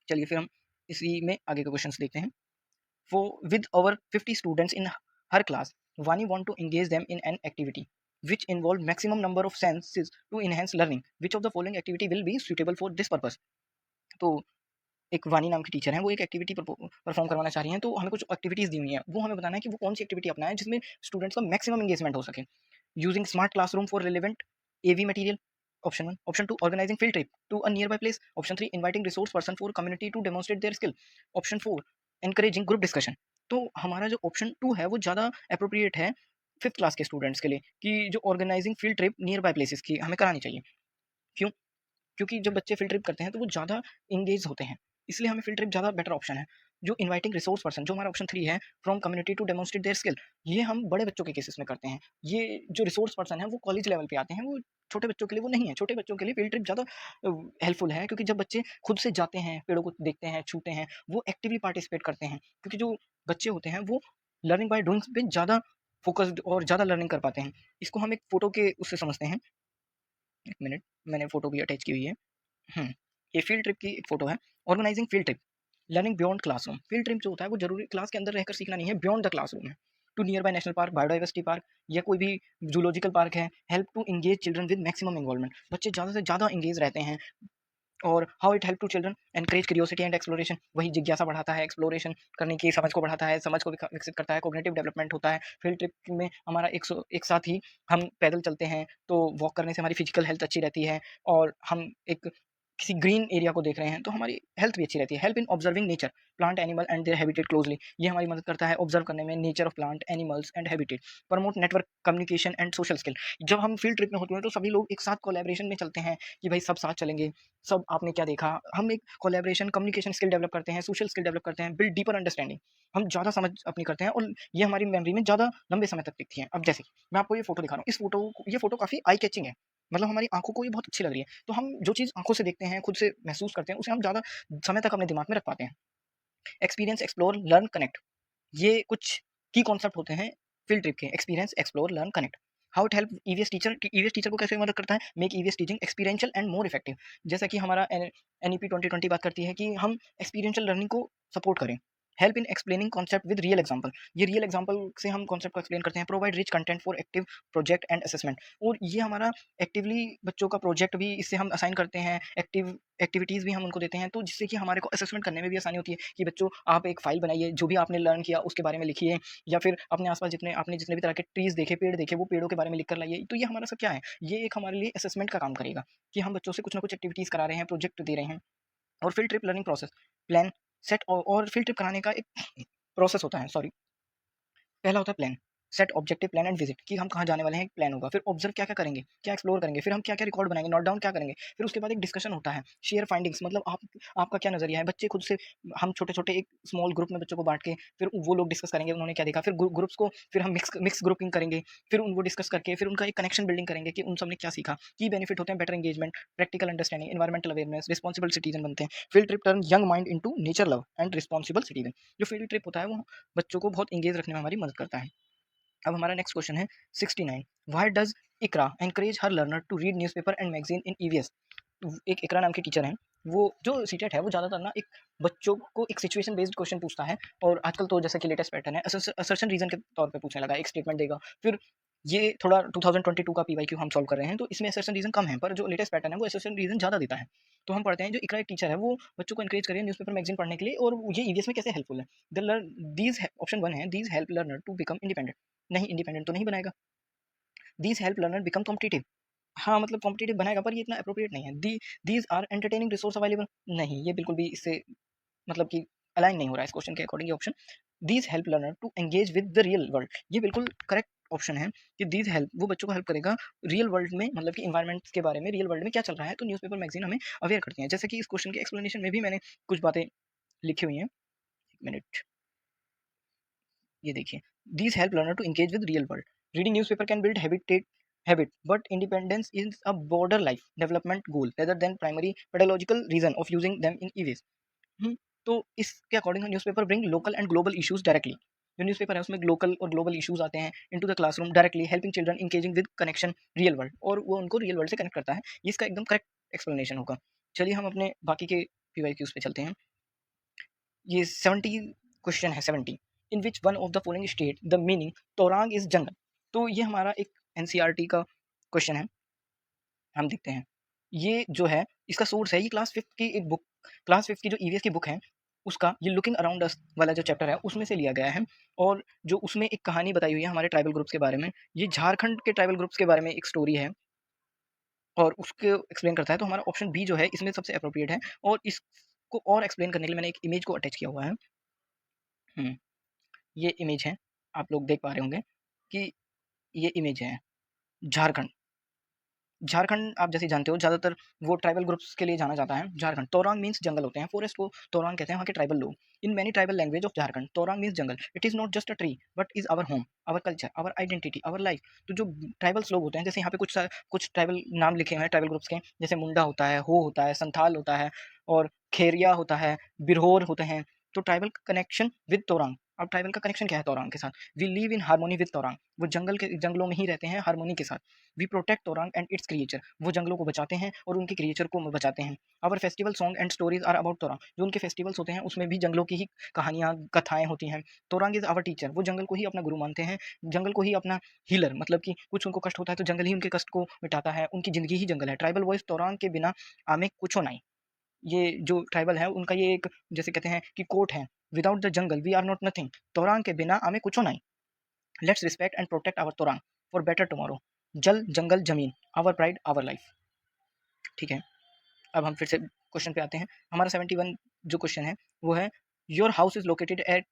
चलिए फिर हम इसी में आगे के क्वेश्चन देखते हैं। For with over 50 students in her class, Vani want to engage them in an activity which involve maximum number of senses to enhance learning. Which of the following activity will be suitable for this purpose? तो एक वानी नाम की teacher हैं, वो एक activity perform करवाना चाह रही हैं, तो हमें कुछ एक्टिविटीज़ दी हुई हैं, वो हमें बताना है कि वो कौन सी एक्टिविटी अपनाएं जिसमें स्टूडेंट्स का मैक्सिमम एंगेजमेंट हो सके। Using smart classroom for relevant AV material, option 1। Option 2, organising field trip to a nearby place. Option 3, inviting resource person for community to demonstrate their skill. Option 4, encouraging group discussion. तो हमारा जो option 2 है वो ज़्यादा appropriate है fifth class के students के लिए, कि जो organising field trip nearby places की हमें करानी चाहिए। क्यों? क्योंकि जब बच्चे फील्ड ट्रिप करते हैं तो वो ज़्यादा इंगेज होते हैं, इसलिए हमें फील्ड ट्रिप ज़्यादा बेटर ऑप्शन है। जो इनवाइटिंग रिसोर्स पर्सन, जो हमारा ऑप्शन 3 है, from community to demonstrate their skill, ये हम बड़े बच्चों के केसेस में करते हैं। ये जो रिसोर्स पर्सन है वो कॉलेज लेवल पे आते हैं, वो छोटे बच्चों के लिए वो नहीं है। छोटे बच्चों के लिए फील्ड ट्रिप ज़्यादा हेल्पफुल है, क्योंकि जब बच्चे खुद से जाते हैं, पेड़ों को देखते हैं, छूते हैं, वो एक्टिवली पार्टिसिपेट करते हैं, क्योंकि जो बच्चे होते हैं वो लर्निंग बाय डूइंग पे ज़्यादा फोकस्ड और ज़्यादा लर्निंग कर पाते हैं। इसको हम एक फ़ोटो के उससे समझते हैं। एक मिनट, मैंने फ़ोटो भी अटैच की हुई है। हुँ, ये फील्ड ट्रिप की एक फ़ोटो है। Organising field trip, learning beyond classroom. Field trip जो होता है वो ज़रूरी क्लास के अंदर रहकर सीखना नहीं है, बियॉन्ड द क्लासरूम है। To nearby national park, biodiversity park या कोई भी ज़ूलॉजिकल पार्क है। Help to engage children with maximum involvement, बच्चे ज़्यादा से ज़्यादा एंगेज रहते हैं। और how it help to children, encourage curiosity and exploration, वही जिज्ञासा बढ़ाता है, एक्सप्लोरेशन करने की समझ को बढ़ाता है, समझ को विकसित करता है, कॉग्निटिव डेवलपमेंट होता है। फील्ड ट्रिप में हमारा एक साथ ही हम पैदल चलते हैं, तो वॉक करने से हमारी फिजिकल हेल्थ अच्छी रहती है, और हम एक किसी ग्रीन एरिया को देख रहे हैं तो हमारी हेल्थ भी अच्छी रहती है। Help in observing nature, plant animal and their habitat closely, ये हमारी मदद करता है ऑब्जर्व करने में nature of plant animals and habitat. Promote network communication and social skill, जब हम फील्ड ट्रिप में होते हैं तो सभी लोग एक साथ कोलैबोरेशन में चलते हैं कि भाई सब साथ चलेंगे, सब आपने क्या देखा, हम एक कोलैबोरेशन कम्युनिकेशन स्किल डेवलप करते हैं, सोशल स्किल डेवलप करते हैं, बिल्ड डीपर अंडरस्टैंडिंग, हम ज़्यादा समझ अपनी करते हैं, और ये हमारी मेमोरी में ज़्यादा लंबे समय तक टिकती है। अब जैसे मैं आपको ये फोटो दिखा रहा हूँ, ये फोटो काफ़ी आई कैचिंग है, मतलब हमारी आंखों को ये बहुत अच्छी लग रही है, तो हम जो चीज़ आंखों से देखते हैं, खुद से महसूस करते हैं, उसे हम ज़्यादा समय तक अपने दिमाग में रख पाते हैं। एक्सपीरियंस, एक्सप्लोर, लर्न, कनेक्ट, ये कुछ की कॉन्सेप्ट होते हैं फील्ड ट्रिप के। Experience, explore, learn, connect. How it help EVS teacher, EVS teacher को कैसे मदद करता है, make EVS teaching experiential and more effective. जैसा कि हमारा एनईपी 2020 बात करती है कि हम एक्सपीरियंशियल लर्निंग को सपोर्ट करें। Help in explaining concept with real example, ये रियल एग्जाम्पल से हम कॉन्सेप्ट को एक्सप्लेन करते हैं। Provide rich content for active project and assessment, और ये हमारा एक्टिवली बच्चों का प्रोजेक्ट भी इससे हम असाइन करते हैं, एक्टिविटीज़ भी हम उनको देते हैं, तो जिससे कि हमारे को असेसमेंट करने में भी आसानी होती है कि बच्चों आप एक फ़ाइल बनाइए, जो भी आपने लर्न किया उसके बारे में लिखिए, या फिर अपने आस-पास जितने भी तरह के ट्रीज़ देखे, पेड़ देखे, वो पेड़ों के बारे में लिख कर लाइए। तो ये हमारा सब क्या है, ये एक हमारे लिए असेसमेंट का काम करेगा कि हम बच्चों से कुछ ना कुछ एक्टिविटीज़ करा रहे हैं, प्रोजेक्ट दे रहे हैं। और field trip learning process, plan, set, और फील्ड ट्रिप कराने का एक प्रोसेस होता है, सॉरी। पहला होता है plan, set objective, plan and visit, कि हम कहाँ जाने वाले हैं, प्लान होगा। फिर ऑब्जर्व क्या क्या करेंगे, क्या एक्सप्लोर करेंगे, फिर हम क्या क्या रिकॉर्ड बनाएंगे, नोट डाउन क्या करेंगे। फिर उसके बाद एक डिस्कशन होता है, शेयर फाइंडिंग्स, मतलब आपका क्या नजरिया है, बच्चे खुद से, हम छोटे छोटे एक स्मॉल ग्रुप में बच्चों को बांट के फिर वो लोग डिस्कस करेंगे उन्होंने क्या देखा। फिर ग्रुप्स को फिर हम मिक्स ग्रुपिंग करेंगे, फिर उनको डिस्कस करके फिर उनका एक कनेक्शन बिल्डिंग करेंगे कि उन सबने क्या सीखा। की बेनिफिट होते हैं, better engagement, practical understanding, environmental awareness, responsible citizen बनते हैं। Field trip turn young mind into nature love and responsible citizen, जो फील्ड ट्रिप होता है वो बच्चों को बहुत एंगेज रखने में हमारी मदद करता है। अब हमारा नेक्स्ट क्वेश्चन है 69, व्हाई डज इकरा encourage her learner to read newspaper and magazine in EVS. एक इकरा नाम की टीचर हैं, वो जो सीटेट है वो ज़्यादातर ना एक बच्चों को एक सिचुएशन बेस्ड क्वेश्चन पूछता है, और आजकल तो जैसे कि लेटेस्ट पैटर्न है असर्शन रीजन के तौर पे पूछने लगा, एक स्टेटमेंट देगा, फिर ये थोड़ा 2022 का पीवाईक्यू हम सॉल्व कर रहे हैं, तो इसमें असर्शन रीजन कम है, पर जो लेटेस्ट पैटर्न है वो असर्शन रीजन ज़्यादा देता है। तो हम पढ़ते हैं, जो इकरा एक टीचर है वो बच्चों को एनकरेज करें न्यूज़पेपर मैगजीन पढ़ने के लिए, और ये ईवीएस में कैसे हेल्पफुल है। द लर्न दीज, ऑप्शन 1 है, these help learner to become independent, नहीं इंडिपेंडेंट तो नहीं बनाएगा। These help learner become competitive, हाँ मतलब कॉम्पिटिटिव बनाएगा, पर ये इतना अप्रोप्रिएट नहीं है। These are entertaining resource available, नहीं ये बिल्कुल भी इससे मतलब कि अलाइन नहीं हो रहा है इस क्वेश्चन के अकॉर्डिंग ये option. These help learner to engage with the real world, ये बिल्कुल करेक्ट ऑप्शन है कि दीज हेल्प, वो बच्चों को हेल्प करेगा रियल वर्ल्ड में, मतलब कि इन्वायरमेंट के बारे में, रियल वर्ल्ड में क्या चल रहा है, तो न्यूज़पेपर मैगज़ीन हमें अवेयर करती हैं। जैसे कि इस क्वेश्चन के एक्सप्लेनेशन में भी मैंने कुछ बातें लिखी हुई हैं। 1 मिनट, ये देखिए, these help learner to engage with real world. Reading newspaper can build habit, but independence is a broader life development goal rather than primary pedagogical reason of using them in EVS. तो इसके according newspaper bring local and global issues directly. जो newspaper है उसमें local और global issues आते हैं into the classroom directly, helping children engaging with connection real world, और वो उनको रियल वर्ल्ड से कनेक्ट करता है। ये इसका एकदम करेक्ट एक्सप्लेनेशन होगा। चलिए हम अपने बाकी के पीवाईक्यूज पे चलते हैं। ये 70 क्वेश्चन है, 70, in which one of the following state the meaning Torang is jungle. तो ये हमारा एक एनसीईआरटी का क्वेश्चन है, हम देखते हैं। ये जो है इसका सोर्स है, ये क्लास 5 की एक बुक, क्लास 5 की जो ईवीएस की बुक है उसका ये लुकिंग अराउंड अस वाला जो चैप्टर है उसमें से लिया गया है। और जो उसमें एक कहानी बताई हुई है हमारे ट्राइबल ग्रुप्स के बारे में, ये झारखंड के ट्राइबल ग्रुप्स के बारे में एक स्टोरी है और उसको एक्सप्लेन करता है। तो हमारा ऑप्शन बी जो है इसमें सबसे अप्रोप्रिएट है, और इसको और एक्सप्लेन करने के लिए मैंने एक इमेज को अटैच किया हुआ है। हम्म, ये इमेज है, आप लोग देख पा रहे होंगे कि ये इमेज है झारखंड। झारखंड आप जैसे जानते हो ज़्यादातर वो ट्राइबल ग्रुप्स के लिए जाना जाता है। झारखंड, तोरांग मीन्स जंगल होते हैं, फॉरेस्ट को तोरांग कहते हैं वहाँ के ट्राइबल लोग। In many tribal language of Jharkhand Torang means jungle, it is not just a tree but is our home, our culture, our identity, our life. तो जो ट्राइबल्स लोग होते हैं, जैसे यहाँ पे कुछ ट्राइबल नाम लिखे हुए हैं ट्राइबल ग्रुप्स के, जैसे मुंडा होता है, हो होता है, संथाल होता है, और खेरिया होता है, बिरहोर होते हैं। तो ट्राइबल कनेक्शन विद तोरांग, अब ट्राइबल का कनेक्शन क्या है तोरांग के साथ? We live in harmony with Torang, वो जंगलों में ही रहते हैं हार्मोनी के साथ। We protect Torang and its creature, वो जंगलों को बचाते हैं और उनके क्रिएचर को बचाते हैं। Our festival song and stories are about Torang, जो उनके फेस्टिवल्स होते हैं उसमें भी जंगलों की ही कहानियाँ कथाएं होती हैं। तोरांग इज आवर टीचर, वो जंगल को ही अपना गुरु मानते हैं, जंगल को ही अपना हीलर, मतलब कि कुछ उनको कष्ट होता है तो जंगल ही उनके कष्ट को मिटाता है, उनकी जिंदगी ही जंगल है। ट्राइबल वॉइस तोरांग के बिना आमे कुछो नहीं, ये जो ट्राइबल है उनका ये एक जैसे कहते हैं कि कोट है, without the jungle we are not nothing, Torang के बिना हमें कुछो नहीं। Let's respect and protect our Torang for better tomorrow. जल जंगल जमीन, आवर प्राइड आवर लाइफ। ठीक है, अब हम फिर से क्वेश्चन पे आते हैं। हमारा 71 जो क्वेश्चन है वो है, your house is located at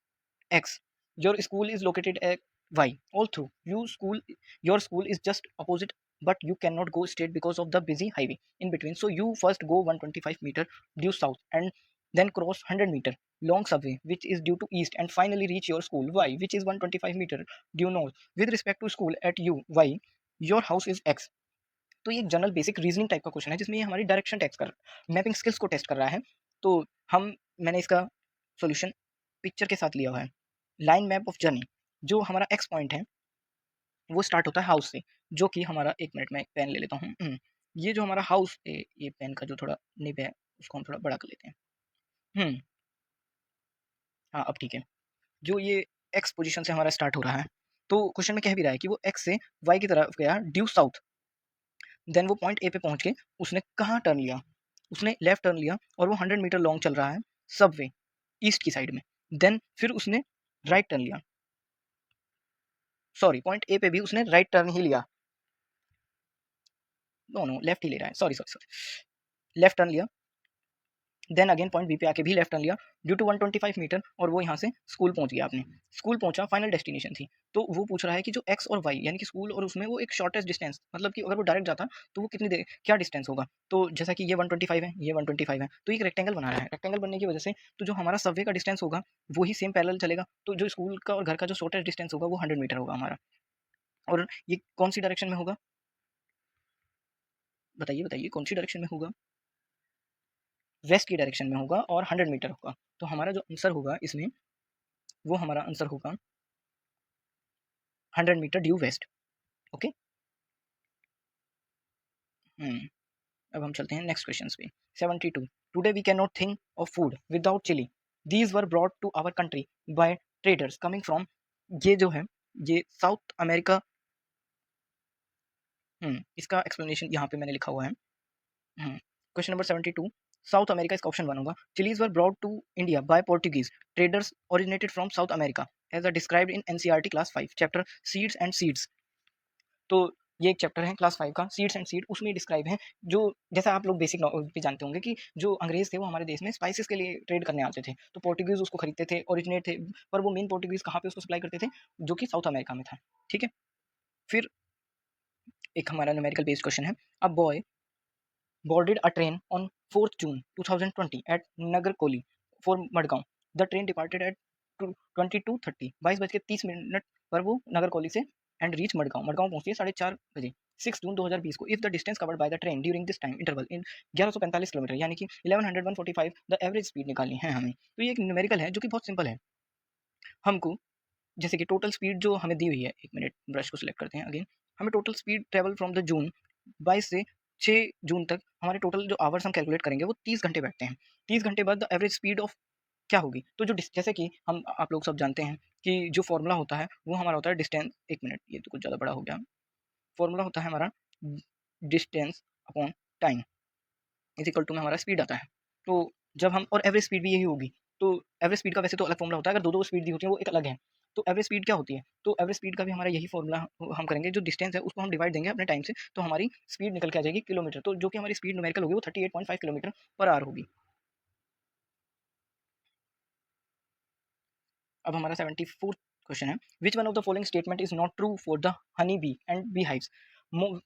X, your school is located at Y, all through you school, your school is just opposite but you cannot go straight because of the busy highway in between, so you first go 125 meter due south and then cross 100 meter long subway which is due to east and finally reach your school y which is 125 meter due north. With respect to school at u y, your house is x। तो ये general basic reasoning type का question है जिसमें ये हमारी direction test कर, mapping skills को test कर रहा है। तो हम मैंने इसका सॉल्यूशन पिक्चर के साथ लिया हुआ है। लाइन मैप ऑफ जर्नी, जो हमारा एक्स पॉइंट है वो स्टार्ट होता है हाउस से, जो कि हमारा, एक मिनट में पेन ले लेता हूँ। ये जो हमारा हाउस है, ये पेन का जो थोड़ा निब है उसको हम थोड़ा बड़ा कर लेते हैं। हम्म, हाँ अब ठीक है। जो ये एक्स पोजीशन से हमारा स्टार्ट हो रहा है, तो क्वेश्चन में कह भी रहा है कि वो एक्स से वाई की तरफ गया ड्यू साउथ, देन वो पॉइंट ए पे पहुंच के उसने कहाँ टर्न लिया, उसने लेफ्ट टर्न लिया और वो 100 मीटर लॉन्ग चल रहा है सबवे ईस्ट की साइड में। देन फिर उसने राइट टर्न लिया, सॉरी पॉइंट ए पे भी उसने राइट टर्न ही लिया, नो नो लेफ्ट ही ले रहा है, sorry sorry sorry, left turn लिया। देन अगेन पॉइंट बी पे आके भी लेफ्ट टर्न लिया ड्यू टू 125 मीटर, और वो यहाँ से स्कूल पहुँच गया। आपने स्कूल पहुँचा, फाइनल डेस्टिनेशन थी। तो वो पूछ रहा है कि जो एक्स और वाई यानी कि स्कूल और उसमें वो एक शॉर्टेस्ट डिस्टेंस, मतलब कि अगर वो डायरेक्ट जाता तो वो कितनी देर क्या डिस्टेंस होगा। तो जैसा कि ये 125 है, ये 125 है, तो एक रेक्टेंगल बना रहा है। रेक्टेंगल बनने की वजह से तो जो हमारा सबवे का डिस्टेंस होगा वो ही सेम पैरेलल चलेगा, तो जो स्कूल का और घर का जो शॉर्टेस्ट डिस्टेंस होगा वो 100 मीटर होगा हमारा। और ये कौन सी डायरेक्शन में होगा, बताइए बताइए कौन सी डायरेक्शन में होगा? वेस्ट की डायरेक्शन में होगा और 100 मीटर होगा। तो हमारा जो आंसर होगा इसमें, वो हमारा आंसर होगा 100 मीटर ड्यू वेस्ट। ओके। अब हम चलते हैं नेक्स्ट क्वेश्चन पे। 72, today we can not think of food without chilli, these were brought to our country by traders coming from, ये जो है ये साउथ अमेरिका। इसका एक्सप्लेनेशन यहाँ पे मैंने लिखा हुआ है। क्वेश्चन नंबर 72, साउथ अमेरिका इसका ऑप्शन 1 होगा। Chillies were brought to India by Portuguese traders originated from South America as a described in NCERT class 5 chapter seeds and seeds. तो ये एक चैप्टर है क्लास 5 का, सीड्स एंड सीड, उसमें describe है जो, जैसा आप लोग बेसिक पे जानते होंगे कि जो अंग्रेज थे वो हमारे देश में स्पाइसेस के लिए ट्रेड करने आते थे, तो पोर्टुगीज उसको खरीदते थे, ओरिजिनेट थे, पर वो मेन पोर्टुगीज कहाँ पे उसको सप्लाई करते थे, जो कि साउथ अमेरिका में था। ठीक है, फिर एक हमारा न्यूमेरिकल बेस्ड क्वेश्चन है, a boy boarded a train on 4th June 2020 at Nagarkoli for Madgaon. The train departed at 22:30 22:30 पर वो नगरकोली से एंड रीच मडगांव मडगांव पहुंची है 4:30 बजे 6 जून 2020 को. If the distance covered by the train during this time interval in 1145 kilometre यानी कि 1100 145 the average speed निकालनी है हमें. तो ये एक न्यूमेरिकल है जो कि बहुत सिंपल है. हमको जैसे कि टोटल स्पीड जो हमें दी हुई है, एक मिनट ब्रश को सिलेक्ट करते हैं अगेन. हमें total speed travel from the June 22 से 6 जून तक हमारे टोटल जो आवर्स हम कैलकुलेट करेंगे वो 30 घंटे बैठते हैं. 30 घंटे बाद द एवरेज स्पीड ऑफ क्या होगी. तो जो जैसे कि हम आप लोग सब जानते हैं कि जो फॉर्मूला होता है वो हमारा होता है डिस्टेंस. एक मिनट, ये तो कुछ ज़्यादा बड़ा हो गया. फॉर्मूला होता है हमारा distance upon time is equal to में हमारा स्पीड आता है. तो जब हम और एवरेज स्पीड भी यही होगी. तो एवरेज स्पीड का वैसे तो अलग फॉर्मूला होता है, अगर दो दो स्पीड दी होती है वो एक अलग है. तो एवरेज स्पीड क्या होती है, तो एवरेज स्पीड का भी हमारा यही फॉर्मूला हम करेंगे. जो डिस्टेंस है उसको हम डिवाइड देंगे अपने टाइम से, तो हमारी स्पीड निकल के आ जाएगी किलोमीटर. तो जो कि हमारी स्पीड न्यूमेरिकल होगी वो 38.5 किलोमीटर पर आवर होगी. अब हमारा 74th क्वेश्चन है, which one of the following statement is not true for the honey bee and bee hives.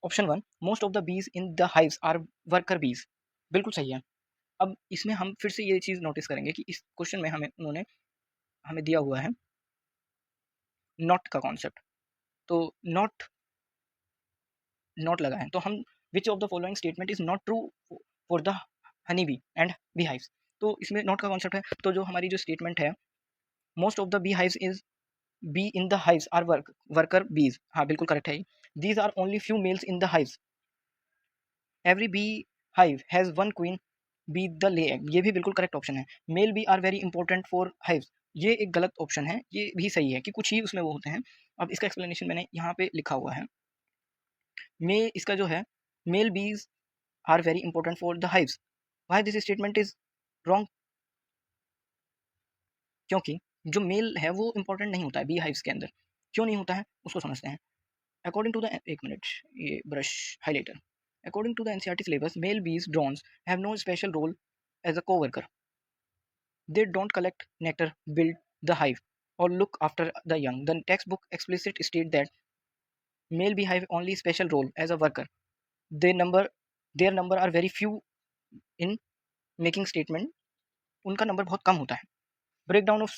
Option 1, most of the bees in the hives are worker bees. बिल्कुल सही है. अब इसमें हम फिर से ये चीज़ नोटिस करेंगे कि इस क्वेश्चन में हमें उन्होंने हमें दिया हुआ है नॉट का कॉन्सेप्ट. तो नॉट नॉट लगा है, तो हम विच of the following statement is not true for the honey bee and bee hives. तो इसमें नॉट का कॉन्सेप्ट है. तो जो हमारी जो स्टेटमेंट है, most of the bee hives is bee in the hives are worker bees. हाँ बिल्कुल करेक्ट है. These are only few males in the hives. Every bee hive has one queen bee the lay egg. ये भी बिल्कुल correct option है. Male bee are very important for hives. ये एक गलत ऑप्शन है. ये भी सही है कि कुछ ही उसमें वो होते हैं. अब इसका एक्सप्लेनेशन मैंने यहाँ पे लिखा हुआ है. इसका जो है, male bees are very important for the hives. Why this statement is wrong. क्योंकि जो मेल है वो इंपॉर्टेंट नहीं होता है बी हाइव्स के अंदर. क्यों नहीं होता है उसको समझते हैं. अकॉर्डिंग टू द एक मिनट, ये brush highlighter. According to the NCERT syllabus, male bees drones have no special role as a co-worker. They don't collect nectar, build the hive, or look after the young. The textbook explicit state that male beehive only special role as a worker. Their number are very few in making statement. उनका number बहुत कम होता है. Breakdown of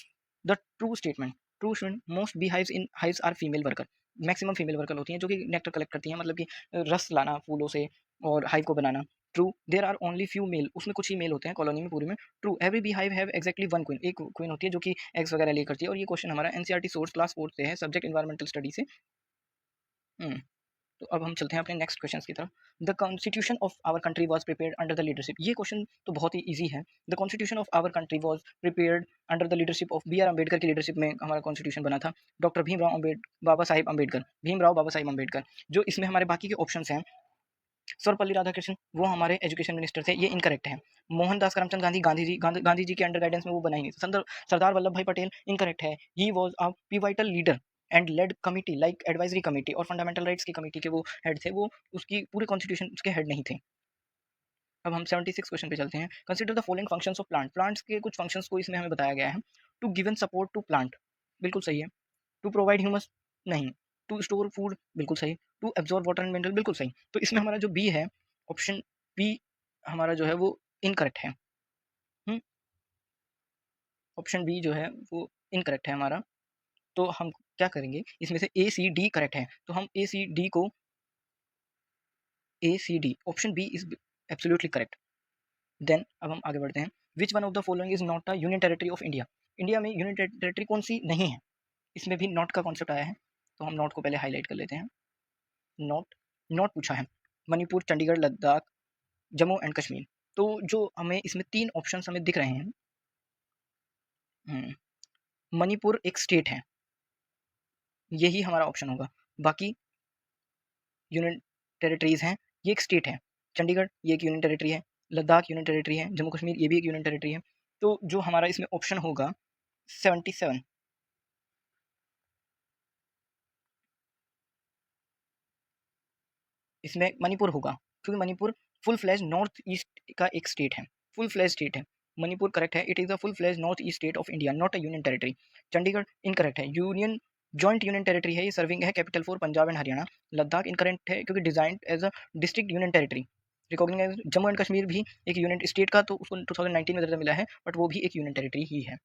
the true statement. True statement, most beehives in hives are female worker. Maximum female worker होती हैं जो कि nectar collect करती हैं, मतलब कि रस लाना फूलों से और हाइव को बनाना. True, there are only few male. उसमें कुछ ही मेल होते हैं कॉलोनी में पूरी में. True, every bee hive have exactly one queen. एक क्वीन होती है जो कि एग्स वगैरह ले करती है. और ये क्वेश्चन हमारा एनसीईआरटी सोर्स क्लास 4 से है, सब्जेक्ट एनवायरमेंटल स्टडी से. तो अब हम चलते हैं अपने नेक्स्ट क्वेश्चन की तरफ. The constitution of our country was prepared under the leadership. ये क्वेश्चन तो बहुत ही ईजी है. The constitution of our country was prepared under the leadership of B R Ambedkar की लीडरशिप में हमारा कॉन्स्टिट्यूशन बना था. डॉक्टर बाबा साहिब अम्बेडकर, भीमराव बाबा साहिब अम्बेडकर. जो इसमें हमारे बाकी के ऑप्शन हैं, सर्वपल्ली राधाकृष्णन वो हमारे एजुकेशन मिनिस्टर थे, ये इनकरेक्ट है. मोहनदास करमचंद गांधी जी के अंडर गाइडेंस में वो बना ही नहीं. सरदार वल्लभ भाई पटेल इनकरेक्ट है. He was a pivotal leader and led committee like advisory committee और फंडामेंटल राइट्स की कमेटी के वो हेड थे. वो उसकी पूरे कॉन्स्टिट्यूशन उसके हेड नहीं थे. अब हम 76 क्वेश्चन पे चलते हैं. Consider the following functions of plant. Plants के कुछ फंक्शंस को इसमें हमें बताया गया है. To given support to plant, बिल्कुल सही है. टू प्रोवाइड ह्यूमस, नहीं. टू स्टोर फूड, बिल्कुल सही. To absorb water and mineral, बिल्कुल सही. तो इसमें हमारा जो बी है, ऑप्शन बी हमारा जो है वो इनकरेक्ट है. ऑप्शन बी जो है वो इनकरेक्ट है हमारा. तो हम क्या करेंगे, इसमें से ए सी डी करेक्ट है, तो हम ए सी डी को A C D option B is absolutely correct. Then अब हम आगे बढ़ते हैं. Which one of the following is not a union territory of India. India में यूनियन टेरिटरी कौन सी नहीं है. इसमें भी नॉट का कॉन्सेप्ट आया है, तो हम नॉट को पहले हाईलाइट कर लेते हैं. नॉट नॉट पूछा है. मणिपुर, चंडीगढ़, लद्दाख, जम्मू एंड कश्मीर. तो जो हमें इसमें 3 ऑप्शंस हमें दिख रहे हैं. मणिपुर एक स्टेट है, यही हमारा ऑप्शन होगा. बाकी यूनियन टेरिटरीज हैं, ये एक स्टेट है. चंडीगढ़ ये एक यूनियन टेरिटरी है. लद्दाख यूनियन टेरिटरी है. जम्मू कश्मीर ये भी एक यूनियन टेरिटरी है. तो जो हमारा इसमें ऑप्शन होगा 77, इसमें मणिपुर होगा, क्योंकि Manipur full fledged north east का एक स्टेट है, फुल फ्लैज स्टेट है. मणिपुर करेक्ट है. It is a full fledged north east state of India, not a union territory. Chandigarh incorrect है. यूनियन जॉइंट यूनियन टेरिटरी है, ये सर्विंग है capital for Punjab and Haryana. Ladakh incorrect है क्योंकि design as a district union territory. Recognise Jammu and Kashmir भी एक union state का, तो उसको 2019 में दर्जा मिला है, बट वो भी एक यूनियन टेरिटरी ही है।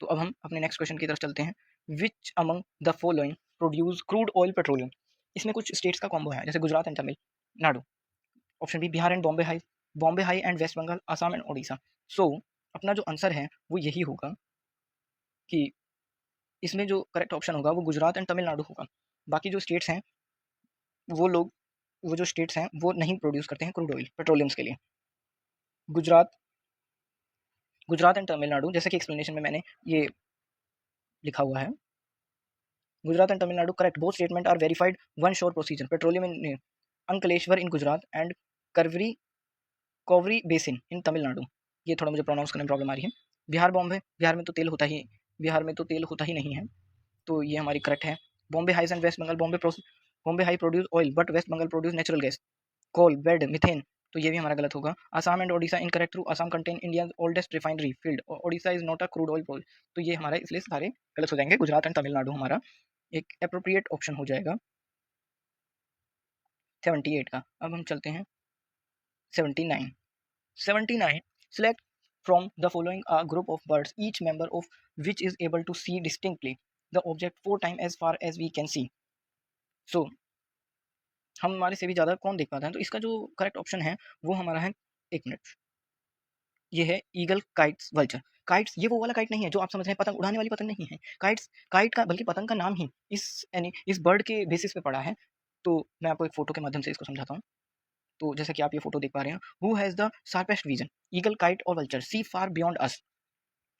तो अब हम अपने नेक्स्ट क्वेश्चन की तरफ चलते हैं। Which among the following produce crude oil petroleum. इसमें कुछ स्टेट्स का कॉम्बो है, जैसे Gujarat and Tamil Nadu. Option B Bihar and Bombay High and waste Bengal, Assam and Odisha. So अपना जो आंसर है वो यही होगा कि इसमें जो करेक्ट ऑप्शन होगा वो गुजरात एंड तमिलनाडु होगा। बाकी जो स्टेट्स हैं वो लोग वो जो स्टेट्स हैं वो नहीं प्रोड्यूस करते हैं क्रूड ऑयल पेट्रोलियम्स के लिए। गुजरात गुजरात एंड तमिलनाडु, जैसे कि एक्सप्लेनेशन में मैंने ये लिखा हुआ है, Gujarat and Tamil Nadu correct, both statement are verified onshore procedure petroleum in Ankleshwar in Gujarat and करवरी कोवरी बेसिन इन तमिलनाडु। ये थोड़ा मुझे प्रोनाउंस करने में प्रॉब्लम आ रही है। बिहार में तो तेल होता ही नहीं है, तो ये हमारी करेक्ट है। Bombay High and waste Bengal, Bombay High produce oil but West Bengal produce natural gas, coal, bed, methane, तो ये भी हमारा गलत होगा। Assam and Odisha incorrect through Assam contain India oldest refinery field, Odisha is not a crude oil produce, तो ये हमारा इसलिए सारे गलत हो जाएंगे। गुजरात एंड तमिलनाडु हमारा एक एप्रोप्रिएट ऑप्शन हो जाएगा 78 का। अब हम चलते हैं 79। 79 select from the following a group of birds each member of which is able to see distinctly the object 4 times as far as we can see। so हमारे से भी ज़्यादा कौन देख पाता है, तो इसका जो करेक्ट ऑप्शन है वो हमारा है, एक मिनट, ये है ईगल, काइट्स, वल्चर। काइट्स ये वो वाला काइट नहीं है जो आप समझ रहे हैं, पतंग उड़ाने वाली पतंग नहीं है। काइट्स काइट का बल्कि पतंग का नाम ही इस बर्ड के बेसिस पे पड़ा है। तो मैं आपको एक फोटो के माध्यम से इसको समझाता हूँ। तो जैसे कि आप ये फोटो देख पा रहे हैं, who has the sharpest vision, eagle, kite और वल्चर, सी फार बियॉन्ड अस।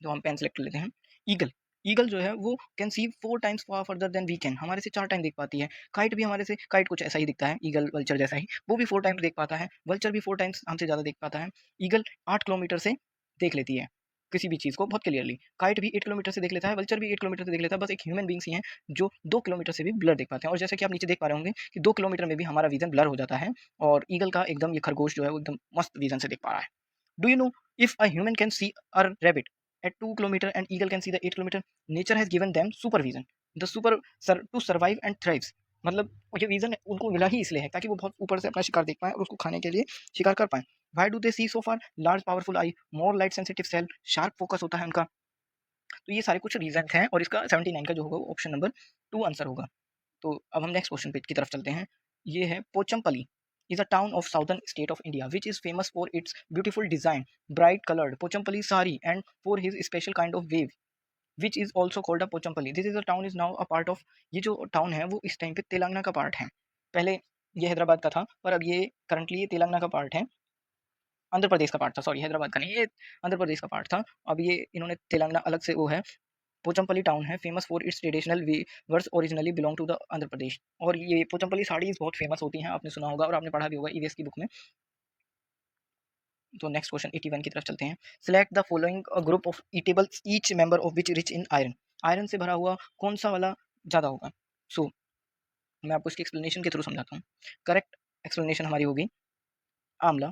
तो हम पेन सेलेक्ट कर लेते हैं। ईगल ईगल जो है वो can see 4 times far further than we can, हमारे से 4 टाइम देख पाती है। काइट भी हमारे से, काइट कुछ ऐसा ही दिखता है ईगल वल्चर जैसा ही, वो भी 4 टाइम्स देख पाता है। वल्चर भी 4 टाइम्स हमसे ज़्यादा देख पाता है। ईगल 8 किलोमीटर से देख लेती है किसी भी चीज़ को बहुत क्लियरली। काइट भी 8 किलोमीटर से देख लेता है, वल्चर भी 8 किलोमीटर से देख लेता है। बस एक ह्यूमन बींग्स ही हैं जो 2 किलोमीटर से भी ब्लर देख पाते हैं। और जैसे कि आप नीचे देख पा रहे होंगे कि 2 किलोमीटर में भी हमारा विजन ब्लर हो जाता है, और ईगल का एकदम ये खरगोश जो है वो एकदम मस्त विजन से देख पा रहा है। Do you know if a human can see a rabbit at 2 kilometer and eagle can see the 8 kilometer, nature has given them supervision the to survive and thrives। मतलब ये विजन उनको मिला ही इसलिए है ताकि वो बहुत ऊपर से अपना शिकार देख पाए और उसको खाने के लिए शिकार कर पाए। Why do they see so far, large powerful eye, more light sensitive cell, sharp focus होता है उनका। तो ये सारे कुछ रीजन हैं, और इसका 79 का जो होगा वो ऑप्शन नंबर 2 आंसर होगा। तो अब हम नेक्स्ट क्वेश्चन की तरफ चलते हैं। ये है Pochampally is a town of southern state of India which is famous for its beautiful design, bright colored Pochampally sari and for his special kind of wave which is also called a Pochampally। This is a town is now a part of, ये जो town है वो इस time पे तेलंगाना का part है। पहले ये हैदराबाद का था, पर अब ये करंटली ये तेलंगाना का पार्ट है, आंध्र प्रदेश का पार्ट था, सॉरी हैदराबाद का नहीं, ये आंध्र प्रदेश का पार्ट था। अब ये इन्होंने तेलंगाना अलग से वो है। पोचमपल्ली टाउन है famous for its traditional weavers originally belong to the Andhra Pradesh. और ये पोचमपल्ली साड़ीज बहुत फेमस होती हैं, आपने सुना होगा और आपने पढ़ा भी होगा ईवीएस की बुक में। तो नेक्स्ट क्वेश्चन 81 की तरफ चलते हैं। Select the following group of eatables each member of which rich in iron. Iron से भरा हुआ कौन सा वाला ज़्यादा होगा। सो मैं आपको इसकी एक्सप्लेनेशन के थ्रू समझाता हूँ। करेक्ट एक्सप्लेनेशन हमारी होगी आंवला,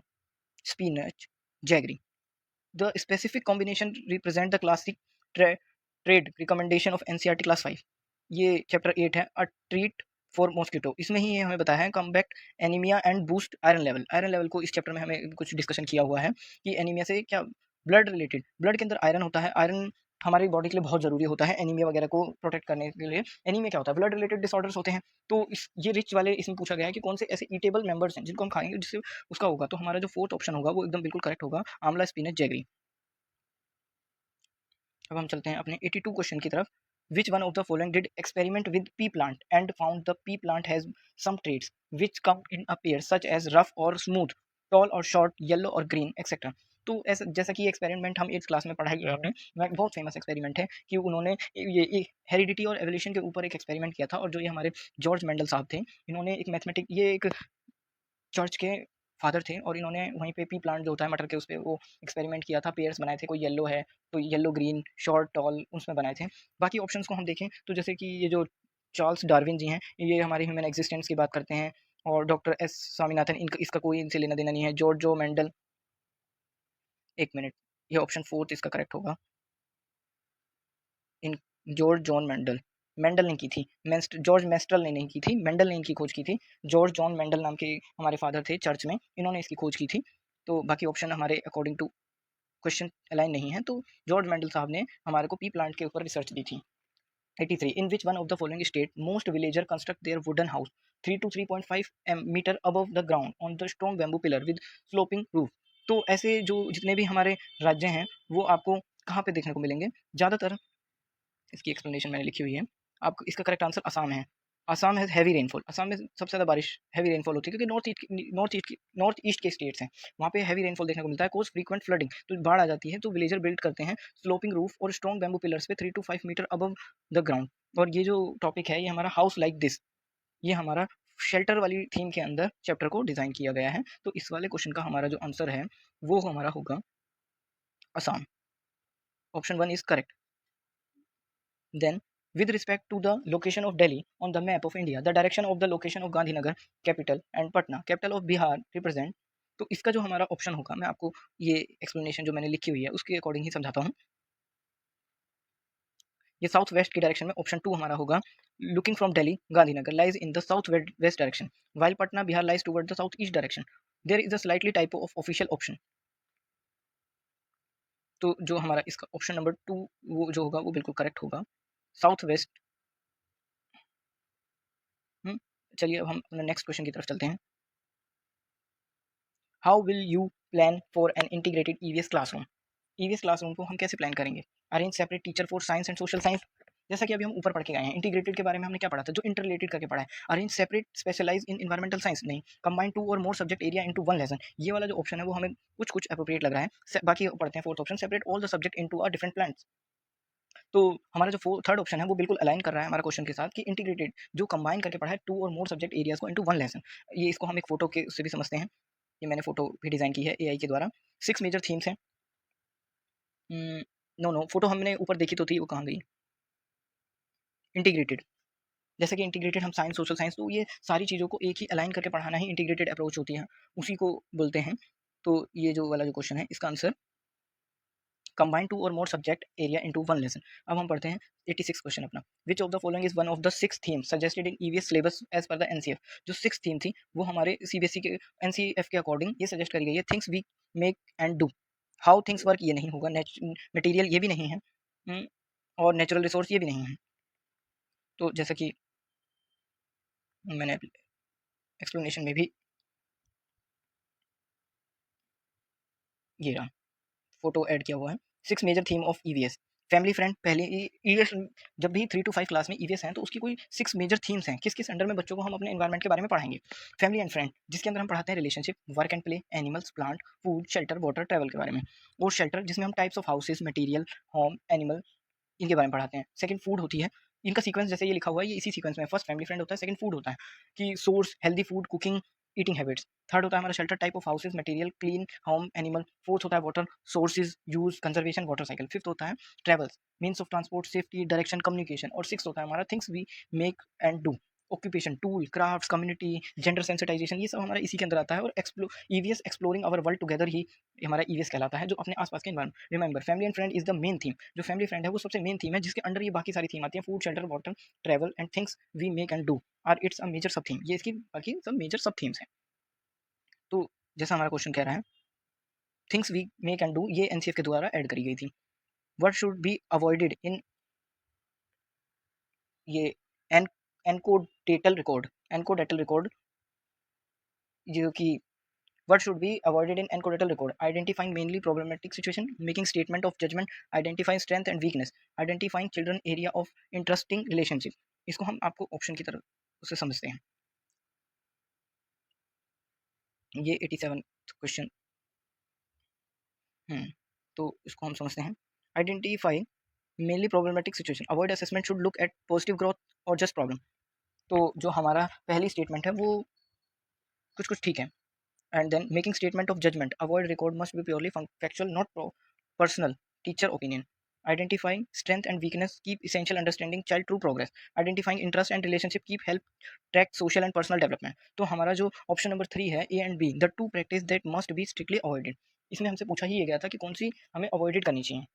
spinach, jaggery. The specific combination represent the classic trade recommendation of NCERT class 5। ये चैप्टर 8 है, अ ट्रीट फॉर मॉस्किटो। इसमें ही हमें बताया है combat anaemia and boost iron level. Iron level को इस चैप्टर में हमें कुछ डिस्कशन किया हुआ है कि एनीमिया से क्या, ब्लड रिलेटेड, ब्लड के अंदर आयरन होता है, आयरन हमारी बॉडी के लिए बहुत ज़रूरी होता है एनीमिया वगैरह को प्रोटेक्ट करने के लिए। एनीमिया क्या होता है, ब्लड रिलेटेड डिसऑर्डर्स होते हैं। तो इस ये रिच वाले इसमें पूछा गया है कि कौन से ऐसे ईटेबल मेंबर्स हैं जिनको हम खाएंगे जिससे उसका होगा। तो हमारा जो फोर्थ ऑप्शन होगा वो एकदम बिल्कुल करेक्ट होगा, आंवला, स्पिनच, जैगरी। अब हम चलते हैं अपने 82 क्वेश्चन की तरफ। Which one of the following did experiment with pea plant and found the pea plant has some traits which come in a pair such as rough और स्मूथ, टॉल और short, yellow और green etcetera. तो ऐसा जैसा कि experiment हम 8th class में पढ़ाई किया हमने, बहुत फेमस एक्सपेरिमेंट है कि उन्होंने ये हेरिडिटी और एवोल्यूशन के ऊपर एक एक्सपेरिमेंट किया था। और जो ये हमारे जॉर्ज मेंडल साहब थे, इन्होंने एक मैथमेटिक, ये एक चर्च के फादर थे, और इन्होंने वहीं पे पी प्लांट जो होता है मटर के, उस पे वो एक्सपेरिमेंट किया था, पेयर्स बनाए थे, कोई येलो है तो येलो ग्रीन शॉर्ट टॉल उसमें बनाए थे। बाकी ऑप्शंस को हम देखें तो जैसे कि ये जो चार्ल्स डार्विन जी हैं, ये हमारे ह्यूमन एग्जिस्टेंस की बात करते हैं, और डॉक्टर एस स्वामीनाथन, इनका इसका कोई इनसे लेना देना नहीं है। जॉर्जो मेंडल, एक मिनट, ये ऑप्शन फोर्थ इसका करेक्ट होगा, इन जॉर्ज जॉन मेंडल। मेंडल ने की थी, जॉर्ज मेस्ट्रल ने नहीं की थी, मेंडल ने इनकी खोज की थी। जॉर्ज जॉन मेंडल नाम के हमारे फादर थे चर्च में, इन्होंने इसकी खोज की थी। तो बाकी ऑप्शन हमारे अकॉर्डिंग टू क्वेश्चन अलाइन नहीं है, तो जॉर्ज मेंडल साहब ने हमारे को पी प्लांट के ऊपर रिसर्च दी थी। 83. In which one of the following state most villager construct their wooden house 3 to 3.5 meter above the ground on the strong bamboo pillar with sloping roof? तो ऐसे जो जितने भी हमारे राज्य हैं वो आपको कहाँ पे देखने को मिलेंगे? ज़्यादातर इसकी एक्सप्लेनेशन मैंने लिखी हुई है। आपको इसका करेक्ट आंसर असम है। Assam has heavy rainfall. Assam में सबसे ज़्यादा बारिश हैवी रेनफॉल होती है क्योंकि नॉर्थ ईस्ट के स्टेट्स हैं, वहाँ पे हैवी रेनफॉल देखने को मिलता है। कोज फ्रीक्वेंट फ्लडिंग, तो बाढ़ आ जाती है, तो विलेजर बिल्ड करते हैं स्लोपिंग रूफ और स्ट्रॉन्ग बैम्बू पिलर्स पे 3 to 5 metre above the ground. और ये जो टॉपिक है ये हमारा हाउस लाइक दिस, ये हमारा शेल्टर वाली थीम के अंदर चैप्टर को डिज़ाइन किया गया है। तो इस वाले क्वेश्चन का हमारा जो आंसर है वो हमारा होगा Assam. Option 1 is correct. Then, with respect to the location of Delhi on the map of India, the direction of the location of Gandhinagar capital and Patna capital of Bihar represent, तो इसका जो हमारा option होगा, मैं आपको ये explanation जो मैंने लिखी हुई है उसके अकॉर्डिंग ही समझाता हूँ। ये साउथ वेस्ट की डायरेक्शन में ऑप्शन 2 हमारा होगा। Looking from Delhi Gandhinagar lies in the south west direction while Patna Bihar lies toward the south east direction. There is a slightly type of official option. तो जो हमारा इसका ऑप्शन नंबर 2 वो जो होगा वो बिल्कुल करेक्ट होगा, साउथ वेस्ट। चलिए अब हम अपने नेक्स्ट क्वेश्चन की तरफ चलते हैं। How will you plan for an integrated EVS classroom? EVS classroom को हम कैसे प्लान करेंगे? Arrange separate teacher for science and social science, जैसा कि अभी हम ऊपर पढ़ के गए हैं। इंटीग्रेटेड के बारे में हमने क्या पढ़ा था, जो इंटर रिलेटेड करके पढ़ा है। अरेंज सेपरेट स्पेशलाइज इन एनवायरमेंटल साइंस नहीं। कंबाइन 2 और more subject area into one lesson, ये वाला जो ऑप्शन है वो हमें कुछ कुछ अप्रोप्रिएट लग रहा है। बाकी पढ़ते हैं fourth option, separate all the subject into a different plans. तो हमारा जो थर्ड ऑप्शन है वो बिल्कुल अलाइन कर रहा है हमारा क्वेश्चन के साथ कि इंटीग्रेटेड जो कंबाइन करके पढ़ा है 2 और मोर सब्जेक्ट एरियाज को इनटू वन लेसन। ये इसको हम एक फोटो के उससे भी समझते हैं। ये मैंने फोटो भी डिजाइन की है एआई के द्वारा। 6 मेजर थीम्स हैं। नो नो फोटो हमने ऊपर देखी तो थी, वो कहाँ गई? इंटीग्रेटेड, जैसे कि इंटीग्रेटेड हम साइंस सोशल साइंस, तो ये सारी चीज़ों को एक ही अलाइन करके पढ़ाना ही इंटीग्रेटेड अप्रोच होती है, उसी को बोलते हैं। तो ये जो वाला जो क्वेश्चन है इसका आंसर कंबाइन 2 और more subject area into one lesson. अब हम पढ़ते हैं 86 क्वेश्चन अपना। Which of the following is one of the 6 themes suggested in EVS syllabus as per the NCF? जो 6 थीम थी वो हमारे सीबीएसई के एनसीएफ के अकॉर्डिंग ये सजेस्ट करी गई है। Things we make and do, how things work ये नहीं होगा, मटेरियल ये भी नहीं है, और नेचुरल रिसोर्स ये भी नहीं है। तो जैसा कि मैंने एक्सप्लेनेशन में भी ये रहा फोटो ऐड किया हुआ है। 6 major theme of EVS. Family friend, पहले ईवीएस जब भी 3 टू 5 क्लास में ईवीएस हैं तो उसकी कोई 6 मेजर थीम्स हैं, किस किस अंडर में बच्चों को हम अपने एनवायरनमेंट के बारे में पढ़ाएंगे। फैमिली एंड फ्रेंड, जिसके अंदर हम पढ़ाते हैं relationship, work and play, animals, plant, food, shelter, water, travel के बारे में। और शेल्टर जिसमें हम types of houses, material, home, animal, इनके बारे में पढ़ाते हैं। सेकंड फूड होती है, इनका सीक्वेंस जैसे ये लिखा हुआ है ये इसी सीक्वेंस में, फर्स्ट फैमिली फ्रेंड होता है, सेकंड फूड होता है कि source, healthy food, cooking, eating habits. Third होता है हमारा shelter, type of houses, material, clean, home, animal. Fourth होता है water, sources, use, conservation, water cycle. Fifth होता है travels, means of transport, safety, direction, communication. और सिक्स होता है हमारा things we make and do, occupation, tool, crafts, community, gender sensitization, ये सब हमारा इसी के अंदर आता है। और EVS exploring our world together ही हमारा ईवीएस कहलाता है, जो अपने आसपास के environment. Remember family and friend is the main theme, जो फैमिली फ्रेंड है वो सबसे मेन थीम है, जिसके अंडर ये बाकी सारी थीम आती है, food, shelter, water, travel and things we make and do are it's a major sub theme. ये इसकी बाकी सब मेजर सब थीम्स हैं। तो जैसा हमारा क्वेश्चन कह रहा है things we make and do, ये एनसीएफ के द्वारा ऐड करी गई थी। What should be avoided in ये एन एनकोडेटल रिकॉर्ड, जो कि what should be avoided in encodatal record? Identifying mainly problematic situation, making statement of judgment, identifying strength and weakness, identifying children area of interesting relationship। इसको हम आपको option की तरफ उसे समझते हैं। ये 87 क्वेश्चन, तो इसको हम समझते हैं। Identify mainly problematic situation, avoid assessment, should look at positive growth और जस्ट प्रॉब्लम। तो जो हमारा पहली स्टेटमेंट है वो कुछ कुछ ठीक है। And then making statement of judgment, avoid record must be purely factual, not personal, teacher opinion. Identifying strength and weakness, keep essential understanding child true progress. Identifying interest and relationship, keep help track social and personal development। तो हमारा जो option number 3 है A and B, the two practice that must be strictly avoided, इसमें हमसे पूछा ही गया था कि कौन सी हमें अवॉइडेड करनी चाहिए।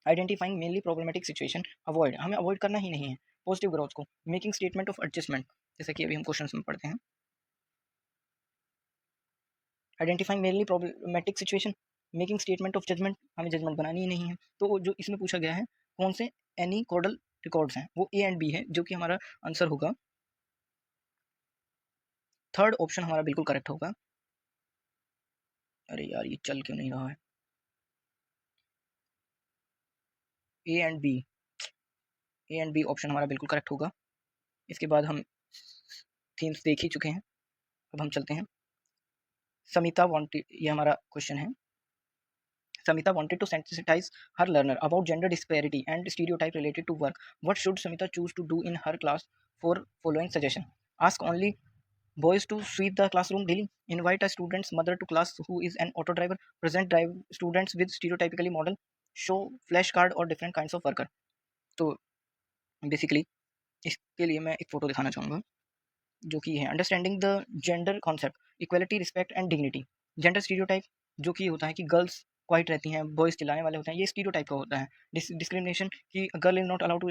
Identifying mainly problematic situation, avoid, हमें अवॉइड करना ही नहीं है। पॉजिटिव ग्रोथ को, मेकिंग स्टेटमेंट ऑफ एडजस्टमेंट, जैसे कि अभी हम क्वेश्चन में पढ़ते हैं, identifying mainly problematic situation, making statement of judgement, हमें जजमेंट बनानी ही नहीं है। तो जो इसमें पूछा गया है कौन से एनी कोडल रिकॉर्ड्स हैं, वो ए एंड बी है, जो कि हमारा आंसर होगा थर्ड ऑप्शन हमारा बिल्कुल करेक्ट होगा। अरे यार ये चल क्यों नहीं रहा है, A and B, A and B option हमारा बिल्कुल करेक्ट होगा। इसके बाद हम थीम्स देख ही चुके हैं, अब हम चलते हैं। समिता वांटेड, ये हमारा क्वेश्चन है, Samita wanted to sensitize her learner about gender disparity and stereotype related to work. What should Samita choose to do in her class for following suggestion? Ask only boys to sweep the classroom daily. Invite a student's mother to class who is an auto driver. Present drive students with stereotypically model. Show flashcard or different kinds of worker. तो basically इसके लिए मैं एक photo दिखाना चाहूँगा, जो कि है understanding the gender concept, equality, respect and dignity. Gender stereotype जो कि होता है कि गर्ल्स क्वाइट रहती हैं, बॉयज़ चिल्लाने वाले होते हैं, ये स्टीरियोटाइप का होता है। डिस्क्रिमिनेशन कि girl is not allowed to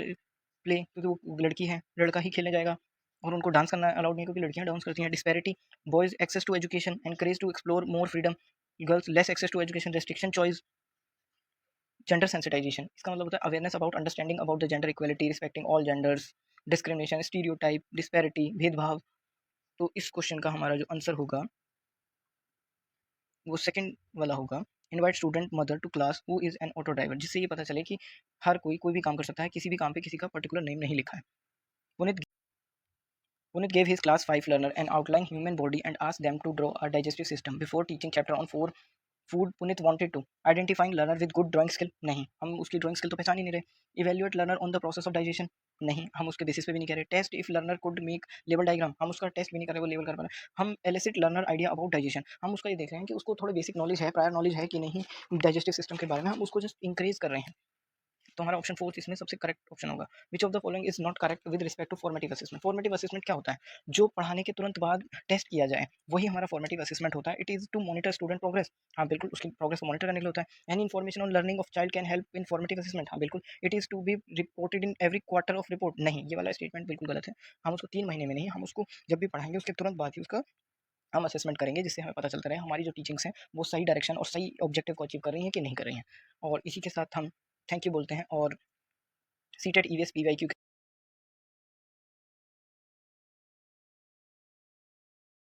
play, क्योंकि वो लड़की है, लड़का ही खेलने जाएगा, और उनको डांस करना अलाउड नहीं है क्योंकि लड़कियाँ डांस करती हैं। Disparity, boys access to education, encourage to explore more freedom, girls less access to education, restriction choice. Gender sensitization, इसका मतलब होता है awareness about understanding about the gender equality, respecting all genders, discrimination, stereotype, disparity, भेदभाव। तो इस question का हमारा जो आंसर होगा वो सेकंड वाला होगा, invite student mother to class who is an auto driver, जिससे ये पता चले कि हर कोई भी काम कर सकता है, किसी भी काम पे किसी का पर्टिकुलर नेम नहीं लिखा है। Puneet Punit gave his class 5 learner an outline human body and asked them to draw a digestive system. Before teaching chapter on 4 food, Puneet wanted to identifying learner with good drawing skill, नहीं, हम उसकी drawing skill तो पहचान ही नहीं रहे। Evaluate learner on the process of digestion, नहीं, हम उसके बेसिस पे भी नहीं कह रहे। Test if learner could make लेवल डायग्राम, हम उसका टेस्ट भी नहीं कर रहे, वो लेवल कर पा रहे। हम elicit learner idea about digestion, हम उसका ये देख रहे हैं कि उसको थोड़ी बेसिक नॉलेज है, प्रायर नॉलेज है कि नहीं डाइजेस्टिव सिस्टम के बारे में, हम उसको जस्ट इंक्रीज कर रहे हैं। तो हमारा ऑप्शन फोर्थ इसमें सबसे करेक्ट ऑप्शन होगा। Which of the following is not correct with respect to formative assessment. Formative assessment क्या होता है, जो पढ़ाने के तुरंत बाद टेस्ट किया जाए, वही हमारा फॉर्मेटिव असेसमेंट होता है। It is to monitor student progress, हाँ बिल्कुल, उसकी प्रोग्रेस को मॉनिटर करने के लिए होता है। Any information on learning of child can help in formative assessment, हाँ बिल्कुल। It is to be reported in every quarter of report, नहीं, ये वाला स्टेटमेंट बिल्कुल गलत है। हम उसको 3 महीने में नहीं, हम उसको जब भी पढ़ाएंगे उसके तुरंत बाद ही उसका हम असेसमेंट करेंगे, जिससे हमें पता चलता रहे हमारी जो टीचिंग्स हैं वो सही डायरेक्शन और सही ऑब्जेक्टिव को अचीव कर रही हैं कि नहीं कर रही हैं। और इसी के साथ हम थैंक यू बोलते हैं, और सीटेट ईवीएस पीवाईक्यू